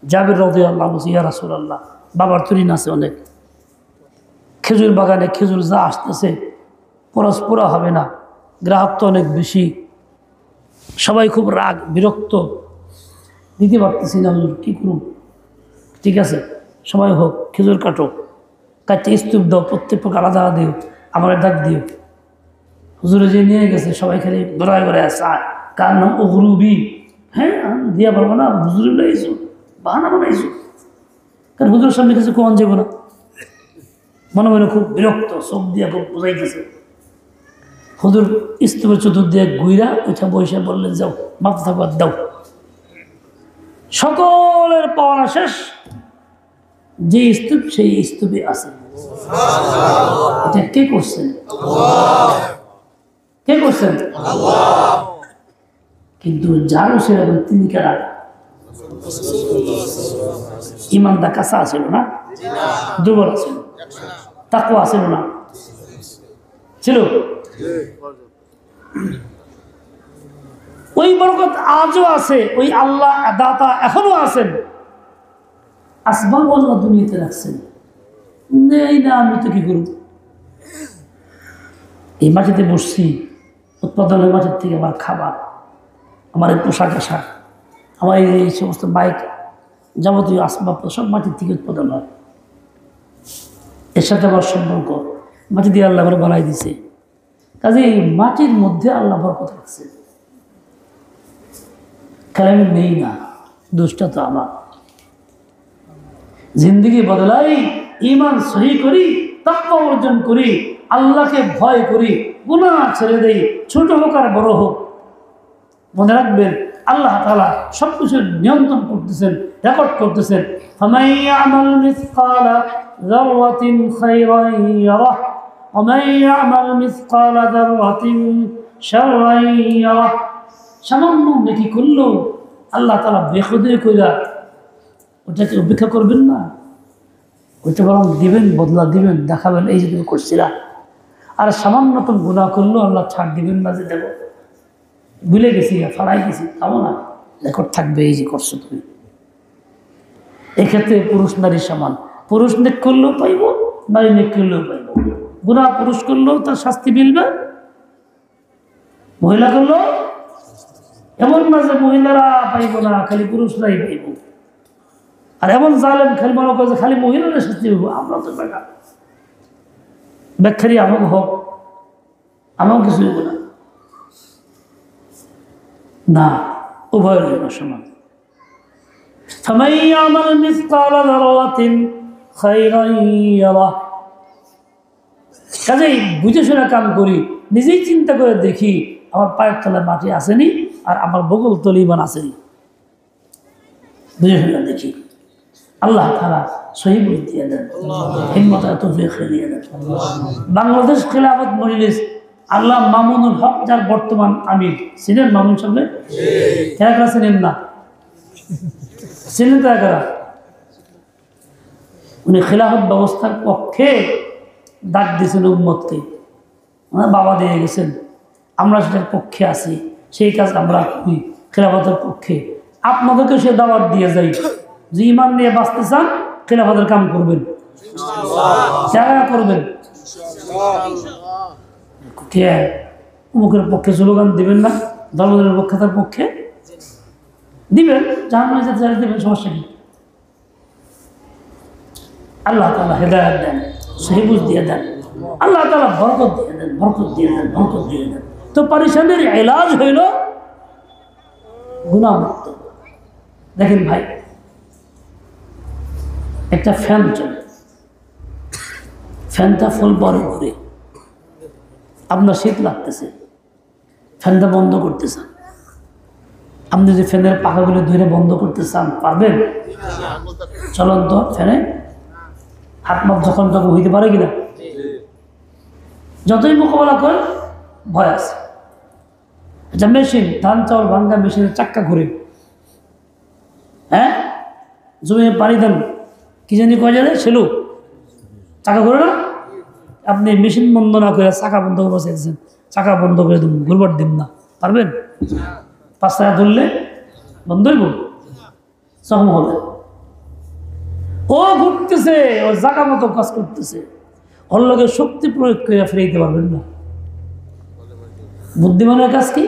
S1: জাবির রাদিয়াল্লাহু আনহু, ইয়া রাসূলুল্লাহ, বাবার তুরিন আছে অনেক, খেজুর বাগানে খেজুর যা আসতেছে পরস্পর হবে না, গ্রাহক তো অনেক বেশি, সবাই খুব রাগ বিরক্ত, দিতে পারতেছি না, হুজুর কী করুন? ঠিক আছে, সময় হোক, খেজুর কাটো, কাটতে স্তূপ দাও, প্রত্যেক প্রকার আলাদা দিও, আমার ডাক দিও। হুজুরে যে নিয়ে গেছে সবাই খালি বেড়ায় বেড়ায় চায়, কার নাম অগরুবি, হ্যাঁ দিয়া পারবো না, হুজুরে লাইছো বাহানা বানাইছো, কারণ হুজুরের সামনে কিছু কোন যাবো না, মনে মনে খুব বিরক্ত, চোখ দিয়ে খুব বোঝাইতেছে। হুজুর স্তূপের চতুর্দিকে গুইরা ওইটা বসে বললেন, যাও মাপ থাকবার দাও, সকলের পাওনা শেষ, যে স্তূপ সেই স্তূপে আছে। এটা কে করছেন? কে করছেন? কিন্তু যার সেরকম তিনি কারা? ইমানটা কাঁচা আছিল না, দুর্বল আছিল, তাকওয়া আছিল না, ছিল। ওই বরকত আজও আছে, ওই আল্লাহ দাতা এখনো আছেন, আসবাব আল্লাহ দুনিয়াতে রাখছেন। নেই না আমি তো কি করব? এই মাটিতে বসছি, উৎপাদনের মাটির থেকে আমার খাবার, আমার এই পোশাক আশাক, আমার এই সমস্ত বাইক, যাবতীয় আসবাব সব মাটির থেকে উৎপাদন হয়। এর সাথে আমার সম্পর্ক মাটি দিয়ে আল্লাহ করে বানাই দিছে। কাজে এই মাটির মধ্যে আল্লাহ বরকত রাখছে। কারণ নেই না, দোষটা তো আমার। জিন্দগি বদলাই, ইমান সহি করি, তাকওয়া অর্জন করি, আল্লাহকে ভয় করি, গুনাহ ছেড়ে দেই, ছোট হোক আর বড় হোক। মনে রাখবেন আল্লাহ তাআলা সবকিছু নিয়ন্ত্রণ করতেছেন, রেকর্ড করতেছেন। ফামান ইয়ামাল মিসকালা যাররাতিন খায়রান ইয়ারাহ ওয়া মান ইয়ামাল মিসকালা যাররাতিন শাররান ইয়ারাহ। সামান্য নেকি করলেও আল্লাহ তাআলা বেখুদে কইরা ওটাকে উপেক্ষা করবেন না, ওইটা বরং দিবেন, বদলা দিবেন, দেখাবেন এই যে তুমি করছিলা। আর সামান্যতম গুনাহ করলেও আল্লাহ ছাড় দিবেন না যে দেব, ভুলে গেছি ফালাই গেছি, তাও না, রেকর্ড থাকবে এই যে করছো তুমি। এক্ষেত্রে পুরুষ নারী সমান, পুরুষ নেক করলেও পাইব, নারী নেক করলেও পাইব। গুনাহ পুরুষ করলেও তার শাস্তি মিলবে, মহিলা করলেও। এমন না যে মহিলারা পাইব না, খালি পুরুষরাই পাইব। আর এমন জালেম খালি মনে করে যে খালি মহিলারা শাস্তি পাইব, আমরা তো বেটা ব্যাখ্যারি আমাকে হোক, আমাকে কিছু হইব না, না, উভয়ের জন্য সমান। فمن يعمل مثقال ذرة خيرا يره। কাজেই বুঝে শুনে কাম করি, নিজেই চিন্তা করে দেখি আমার পায়ের তলায় মাটি আসেনি আর আমার বগল তলে ইমান আসেনি, বুঝে শুনে দেখি। আল্লাহ তাআলা সহি বুঝ দিয়ে দেন, হিম্মত তৌফিক দিয়ে দেন। বাংলাদেশ খিলাফত মজলিস আল্লাহ মামুনুল হক যার বর্তমান আমির, ছিলেন মামুন সাহেব? কারা ছিলেন না? ছিলেন তো কারা? উনি খিলাফত ব্যবস্থার পক্ষে ডাক দিয়েছেন উম্মতকে, ওনার বাবা দিয়ে গেছেন, আমরা সেটার পক্ষে আছি, সেই কাজ আমরা করি খিলাফতের পক্ষে। আপনাদেরকে সে দাওয়াত দিয়ে যাই যে ইমান নিয়ে বাঁচতে চান খিলাফতের কাম করবেন, যারা করবেন। কে অমুকের পক্ষে স্লোগান দিবেন না, ধর্মের পক্ষে তার পক্ষে দিবেন, জাহান্নামে যেতে চাইলে দিবেন, সমস্যা কি? আল্লাহ তাআলা হেদায়েত দেন, সহি বুঝ দিয়ে দেন, আল্লাহ তাআলা বরকত দিয়ে দেন, বরকত দিয়ে দেন, বরকত দিয়ে দেন। তো পরেশানির ইলাজ হইল গুনাহমুক্ত। দেখেন ভাই, একটা ফ্যান চলে, ফ্যানটা ফুল বড় ঘুরে, আপনার শীত লাগতেছে, ফ্যানটা বন্ধ করতে চান, আপনি যে ফ্যানের পাখাগুলো ধরে বন্ধ করতে চান পারবেন? চলন্ত ফ্যানে হাত মাপ যখন তখন হইতে পারে কিনা? যতই মোকাবেলা করেন ভয় আছে। এটা মেশিন, ধান চাউল ভাঙ্গা মেশিনের চাক্কা ঘুরে, হ্যাঁ, জমিয়ে পানি দেন, কি জানি কয় জানে ছিল, চাকা ঘুরে না? আপনি মেশিন বন্ধ না করে চাকা বন্ধ করে বসেছেন, চাকা বন্ধ করে দিন, ঘুরবার দিন না, পারবেন? 5 টাকা ধরলে বন্ধ হইব, জখম হবে। ও ঘুরতেছে, ও জায়গা মতো কাজ করতেছে, ওর লোকের শক্তি প্রয়োগ করে ফিরাইতে পারবেন না। বুদ্ধিমানের কাজ কি?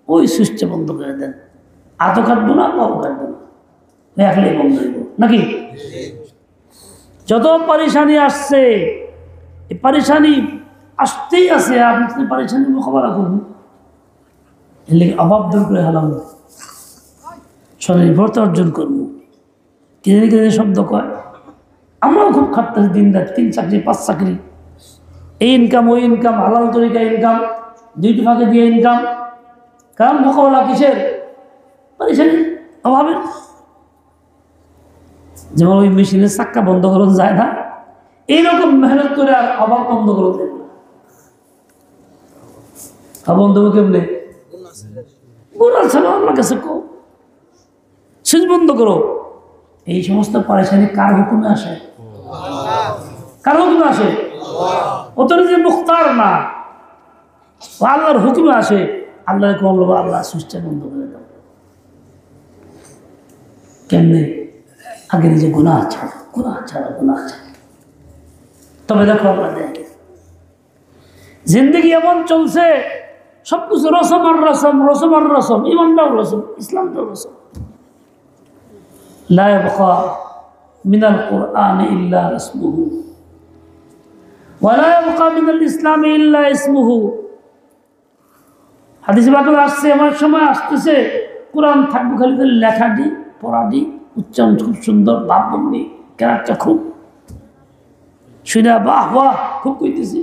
S1: ওই সুইচটা বন্ধ করে দেন, আতো কাটবো না, পাও কাটবো না, একলেই বন্ধ হইব নাকি? যত পরেশানি আসছে, এই পরেশানি আসতেই আছে, আপনি পরেশানি মোকাবেলা করুন, এর লেগে অভাব দূর করে হালাম, স্বনির্ভরতা অর্জন করবো। কিনে কিনে শব্দ কয়, আমরাও খুব খাটতেছি দিন রাত, 3 চাকরি 5 চাকরি, এই ইনকাম ওই ইনকাম, হালাল তরিকা ইনকাম, 2টি ফাঁকে দিয়ে ইনকাম। কারণ মোকাবেলা কিসের? পরেশানি, অভাবের। যেমন ওই মেশিনের চাক্কা বন্ধ করা যায় না, এইরকম মেহনত করে আর অভাব বন্ধ করে দেয় না। বন্ধ কেমনে? গুনাহ ছাড়া আল্লাহর কাছে কও, সুইচ বন্ধ করো। এই সমস্ত পরেশানি কার হুকুমে আসে? কার হুকুমে আসে? ও তো নিজে মুখতার না, আল্লাহর হুকুমে আসে। আল্লাহর কোন লোক আল্লাহ সুইচটা বন্ধ করে দাও। কেমনে? আগে নিজে গুনাহ ছাড়ো, গুনাহ ছাড়ো, গুনাহ ছাড়ো। তবে দেখো আল্লাহ দেখে জিন্দগি এমন চলছে, সবকিছু রসম আর রসম, রসম আর রসম, ইমানটাও রসম, ইসলামটাও রসম। লা ইয়াবকা মিনাল কুরআনি ইল্লা ইসমুহু ওয়া লা ইয়াবকা মিনাল ইসলামি ইল্লা ইসমুহু। হাদিসে পাকে আসছে, এমন সময় আসতেছে কোরআন থাকবে খালি লেখাটি, পড়াটি, উচ্চারণ খুব সুন্দর, ভাবভঙ্গি, ক্যারেক্টার খুব শুনে বাহ বাহ খুব কইতেছি,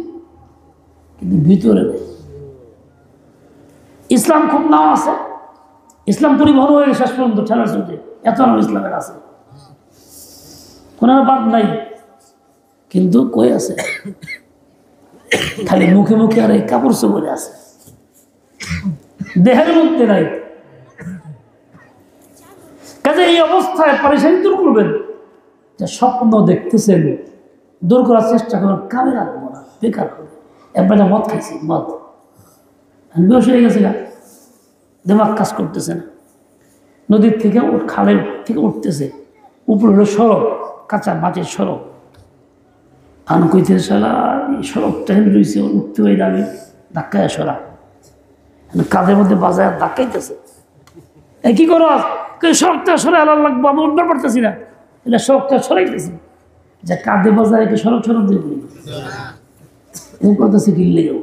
S1: কিন্তু ভিতরে নেই। ইসলাম খুব নাম আছে, ইসলাম পরিবহন হয়ে শেষ পর্যন্ত ঠেলার চলছে, এত নাম ইসলামের আছে, কোনো বাদ নাই, কিন্তু কই আছে? খালি মুখে মুখে আর এই কাপড় চোপড়ে আছে, দেহের মধ্যে নাই। কাজে এই অবস্থায় পরেশানি দূর করবেন, যে স্বপ্ন দেখতেছেন দূর করার চেষ্টা করবেন, কামে রাখবো না, বেকার হবে। একবার মদ খাইছি, মদ আমি বেশ হয়ে গেছি না, দিমাগ কাজ করতেছে না। নদীর থেকে খালের থেকে উঠতেছে, উপরে হলো সড়ক, কাঁচা মাটির সড়ক। আন কইতে সালা এই সড়কটা হেন রয়েছে, উঠতে হইলে আমি ধাক্কায় সরা, কাঁধের মধ্যে বাজায় ধাক্কাইতেছে। এই কি করো, সড়কটা সরাই আলার লাগবো, আমি উঠতে পারতেছি না, এটা সড়কটা সরাইতেছি, যে কাঁধে বাজায় কি সড়ক সড়ক দিয়ে এরকম করতেছে কিনলে যাও।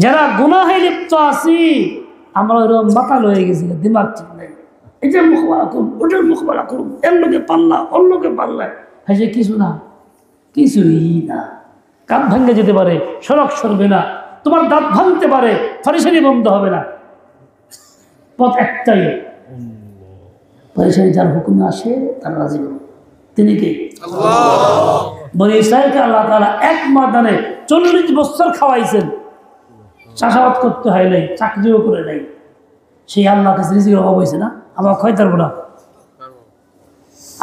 S1: যারা গুনাহে লিপ্ত আছি আমরা ওইরকম মাতাল হয়ে গেছি, দিমাগ ঠিক নাই। এটার মুখবালা করুন, ওটার মুখবালা করুন, এর লোকে পাল্লা, ওর লোকে পাল্লা, হ্যাঁ কিছু না, কিছুই না। কান ভাঙে যেতে পারে, সড়ক সরবে না, তোমার দাঁত ভাঙতে পারে, ফারিসানি বন্ধ হবে না। পথ একটাই, ফারিসানি যার হুকুমে আসে তার রাজি করুন। তিনি কে? বনি ইসরাঈলকে আল্লাহ তাআলা এক ময়দানে 40 বছর খাওয়াইছেন, চাষাবাদ করতে হয় নাই, চাকরিও করে নাই। সেই আল্লাহ কাছে রিজিকের অভাব হয়েছে না? আমরা খাইতে পারবো না।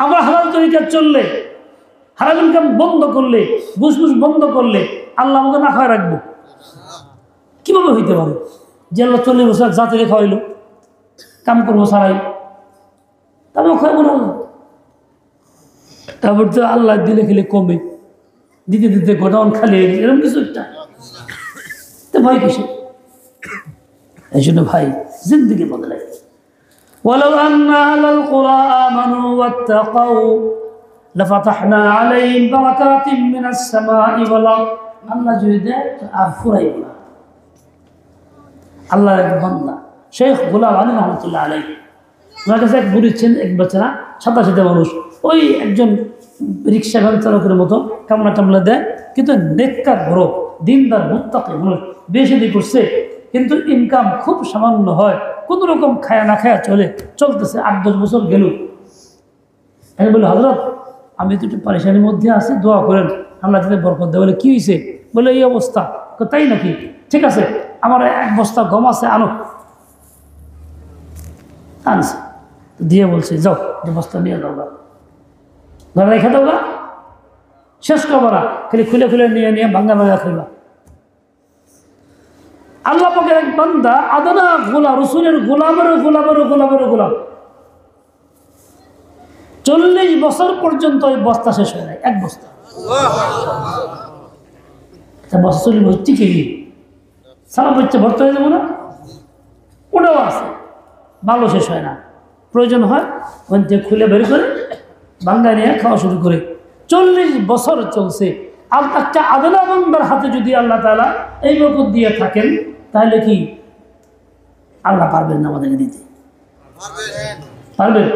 S1: আমরা হালাল তরিকা চললে, হারাম ইনকাম বন্ধ করলে, ঘুষ বন্ধ করলে আল্লাহ আমাকে না খাওয়া রাখবো? কিভাবে হইতে পারে যে আল্লাহ 40 বছর জাতিরে খাওয়াইলো, কাম করবো সারাই, তারপর খাওয়াবো না? তারপর তো আল্লাহ দিলে খেলে কমে, দিতে দিতে গোডাউন খালি হয়ে গেছে, এরকম কিছু একটা। তো ভয় কিসে? এই জন্য ভাই জিন্দগি বদলাই। ولو أن أهل القرى آمنوا واتقوا لفتحنا عليهم بركات من السماء والأرض। আল্লাহ যদি দেয় আর ফুরাইব না। আল্লাহর এক বান্দা শেখ গোলাম আলী রহমতুল্লাহ আলাইহি, ওনার কাছে এক বুড়ি ছিলেন, এক বেচারা সাদা সাদা মানুষ, ওই একজন রিক্সা ভ্যান চালকের মতো কামলা টামলা দেয়, কিন্তু নেককার বড় দিনদার মুত্তাকি মানুষ, বেশি দি করছে, কিন্তু ইনকাম খুব সামান্য হয়, কোন রকম খায়া না খায়া চলতেছে। 8-10 বছর গেল। আমি বলি, হযরত আমি তো একটু পারেশানির মধ্যে আছি, দোয়া করেন আল্লাহ যাতে বরকত দেয়। বলে কি হয়েছে? বলে এই অবস্থা। তাই নাকি? ঠিক আছে, আমার 1 বস্তা গম আছে, আনো। আনছে, দিয়ে বলছে যাও 2 বস্তা নিয়ে যাও, ঘরে রেখে দাও, শেষ করবো না, খালি খুলে খুলে নিয়ে নিয়ে ভাঙ্গা ভাঙ্গা খেলবা। আল্লাহ পাকের এক বান্দা আদনা গোলাম, রসুলের গোলামের 40 বছর পর্যন্ত ওই বস্তা শেষ হয় নাই, 1 বস্তা। বস্তা 40 বছর টিকে সারা বচ্চা ভর্তি হয়ে যাবো না? ওটাও আছে, ভালো শেষ হয় না, প্রয়োজন হয় ওখান থেকে খুলে বের করে বাঙ্গা নিয়ে খাওয়া শুরু করে। 40 বছর চলছে। আর একটা আদনা বান্দার হাতে যদি আল্লাহ তাআলা এই বরকত দিয়ে থাকেন, তাহলে কি আল্লাহ পারবেন না আমাদেরকে দিতে? পারবেন?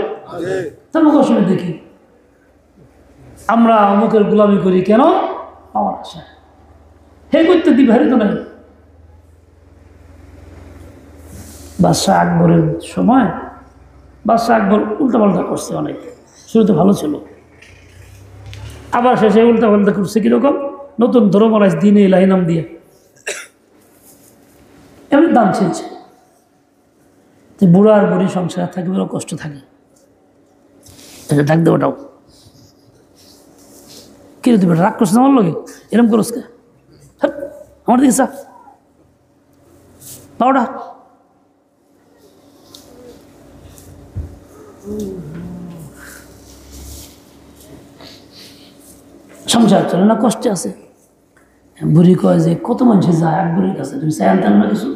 S1: তোমাকে আসলে দেখি আমরা অমুকের গোলামি করি কেন? পাওয়ার আশা। হে করতে দিবে, হারি তো নাই। বাদশাহ আকবরের সময় বাদশাহ আকবর উল্টাপাল্টা করছে অনেক, শুরুতে ভালো ছিল, আবার শেষে উল্টাপাল্টা করছে। কিরকম? নতুন ধর্ম রাজ দিনে ইলাহি নাম দিয়ে এমনি দাম ছেড়েছে। বুড়া আর বুড়ি সংসার থাকে, বড় কষ্ট থাকে। ডাক দেওয়াটাও কি দেবে? রাগ করছে আমার লগে, এরকম করস কে? আমার দিকে চা বারোটা। সংসার চলে না, কষ্টে আছে। বুড়ি কয় যে কত মানুষ যায় এক বুড়ির কাছে, তুমি চাই আনতে না কিছু?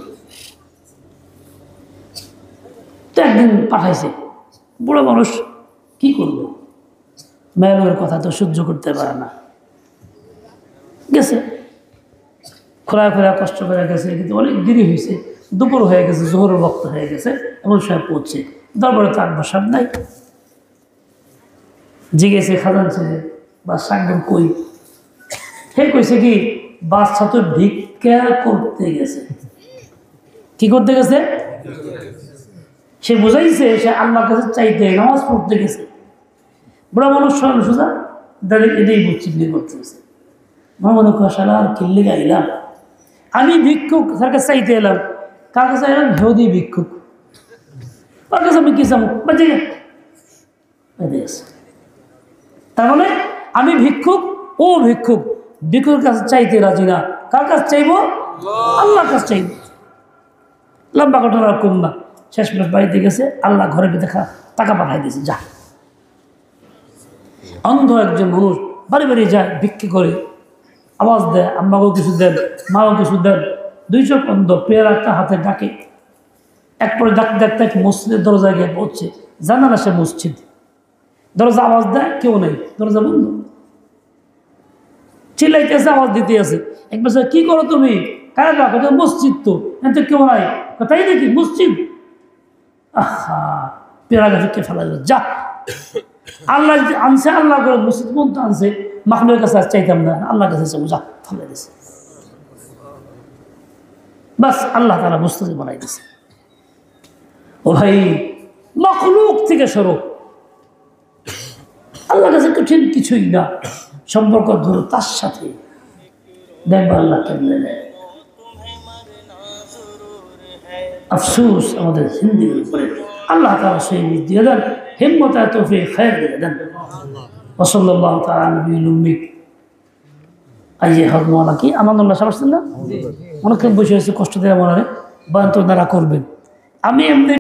S1: তো একদিন পাঠাইছে, বুড়ো মানুষ কি করবো, মেয়ের কথা তো সহ্য করতে পারে না, গেছে খোলা খোলা কষ্ট করে গেছে, কিন্তু অনেক দেরি হয়েছে, দুপুর হয়ে গেছে, জোহরের বক্ত হয়ে গেছে, এমন সময় পৌঁছে দরবারে তো আকবর সাহেব নাই। জিজ্ঞেসে খাজান ছেলে বাদশাহ আকবর কই? হে কইছে কি, বাদশাহ তো ভিক্ষা করতে গেছে। কি করতে গেছে? সে বুঝাইছে সে আল্লাহর কাছে চাইতে, নামাজ পড়তে গেছে। বুড়া মানুষ স্বয়ং সোজা ডাইরেক্ট এটাই বুঝছি, বিয়ে করতে গেছে। মনে কষালা আর কিল্লে গাইলাম, আমি ভিক্ষুক, তার কাছে চাইতে এলাম। কার কাছে এলাম? হেউদি ভিক্ষুক। তার কাছে আমি কি চাবো? বেঁচে গেছে। তার মানে আমি ভিক্ষুক, ও ভিক্ষুক, ভিক্ষুর কাছে চাইতে রাজি না। কার কাছে চাইবো? আল্লাহর কাছে চাইব। লম্বা ঘটনা কম না, শেষমেশ বাড়িতে গেছে, আল্লাহ ঘরে ভিতরে টাকা পাঠাই দিয়েছে, যা। অন্ধ একজন মানুষ বাড়ি বাড়ি যায়, ভিক্ষে করে, আওয়াজ দেয়, আম্মাকেও কিছু দেন, মাও কিছু দেন। 2 চোখ অন্ধ, পেয়ার একটা হাতে ডাকে। একপরে ডাকতে ডাকতে এক মসজিদের দরজায় গিয়ে পড়ছে, জানা না সে মসজিদ। দরজা আওয়াজ দেয়, কেউ নেই, দরজা বন্ধ। চিল্লাইতেছে, আওয়াজ দিতে আছে। একবার কি করো তুমি? কারা ডাকো? মসজিদ তো, এতে কেউ নাই। তাই নাকি? মসজিদ? আহা, পেয়ারা ভিক্ষে ফেলা যাবে, যা। আল্লাহ আনছে, আল্লাহ করে মসজিদ পর্যন্ত আনছে, মাখলুকের কাছে আর চাইতাম না, আল্লাহর কাছে চাবো, যা, ফেলে দিছে। বাস আল্লাহ তাআলা মুস্তাজিব বানাই দিছে। ও ভাই, মাখলুক থেকে সরো, আল্লাহর কাছে কঠিন কিছুই না। সম্পর্ক ধরো তার সাথে, দেখবো আল্লাহ কেমনে নেয়। আফসোস আমাদের জিন্দেগির উপরে, আল্লাহ তাআলা সেই দিয়ে দেন, হিম্মত আর তৌফিক খায়ের দিয়ে দেন। ওয়া সাল্লাল্লাহু তাআলা আলা নবিয়িল উম্মি। আইয়ে হযমালা কি আমানুল্লাহ সাহেব আসছেন না? অনেকক্ষণ বসে হয়েছে, কষ্ট দেওয়া মনে হয়, বয়ান তো তারা করবেন। আমি এমনি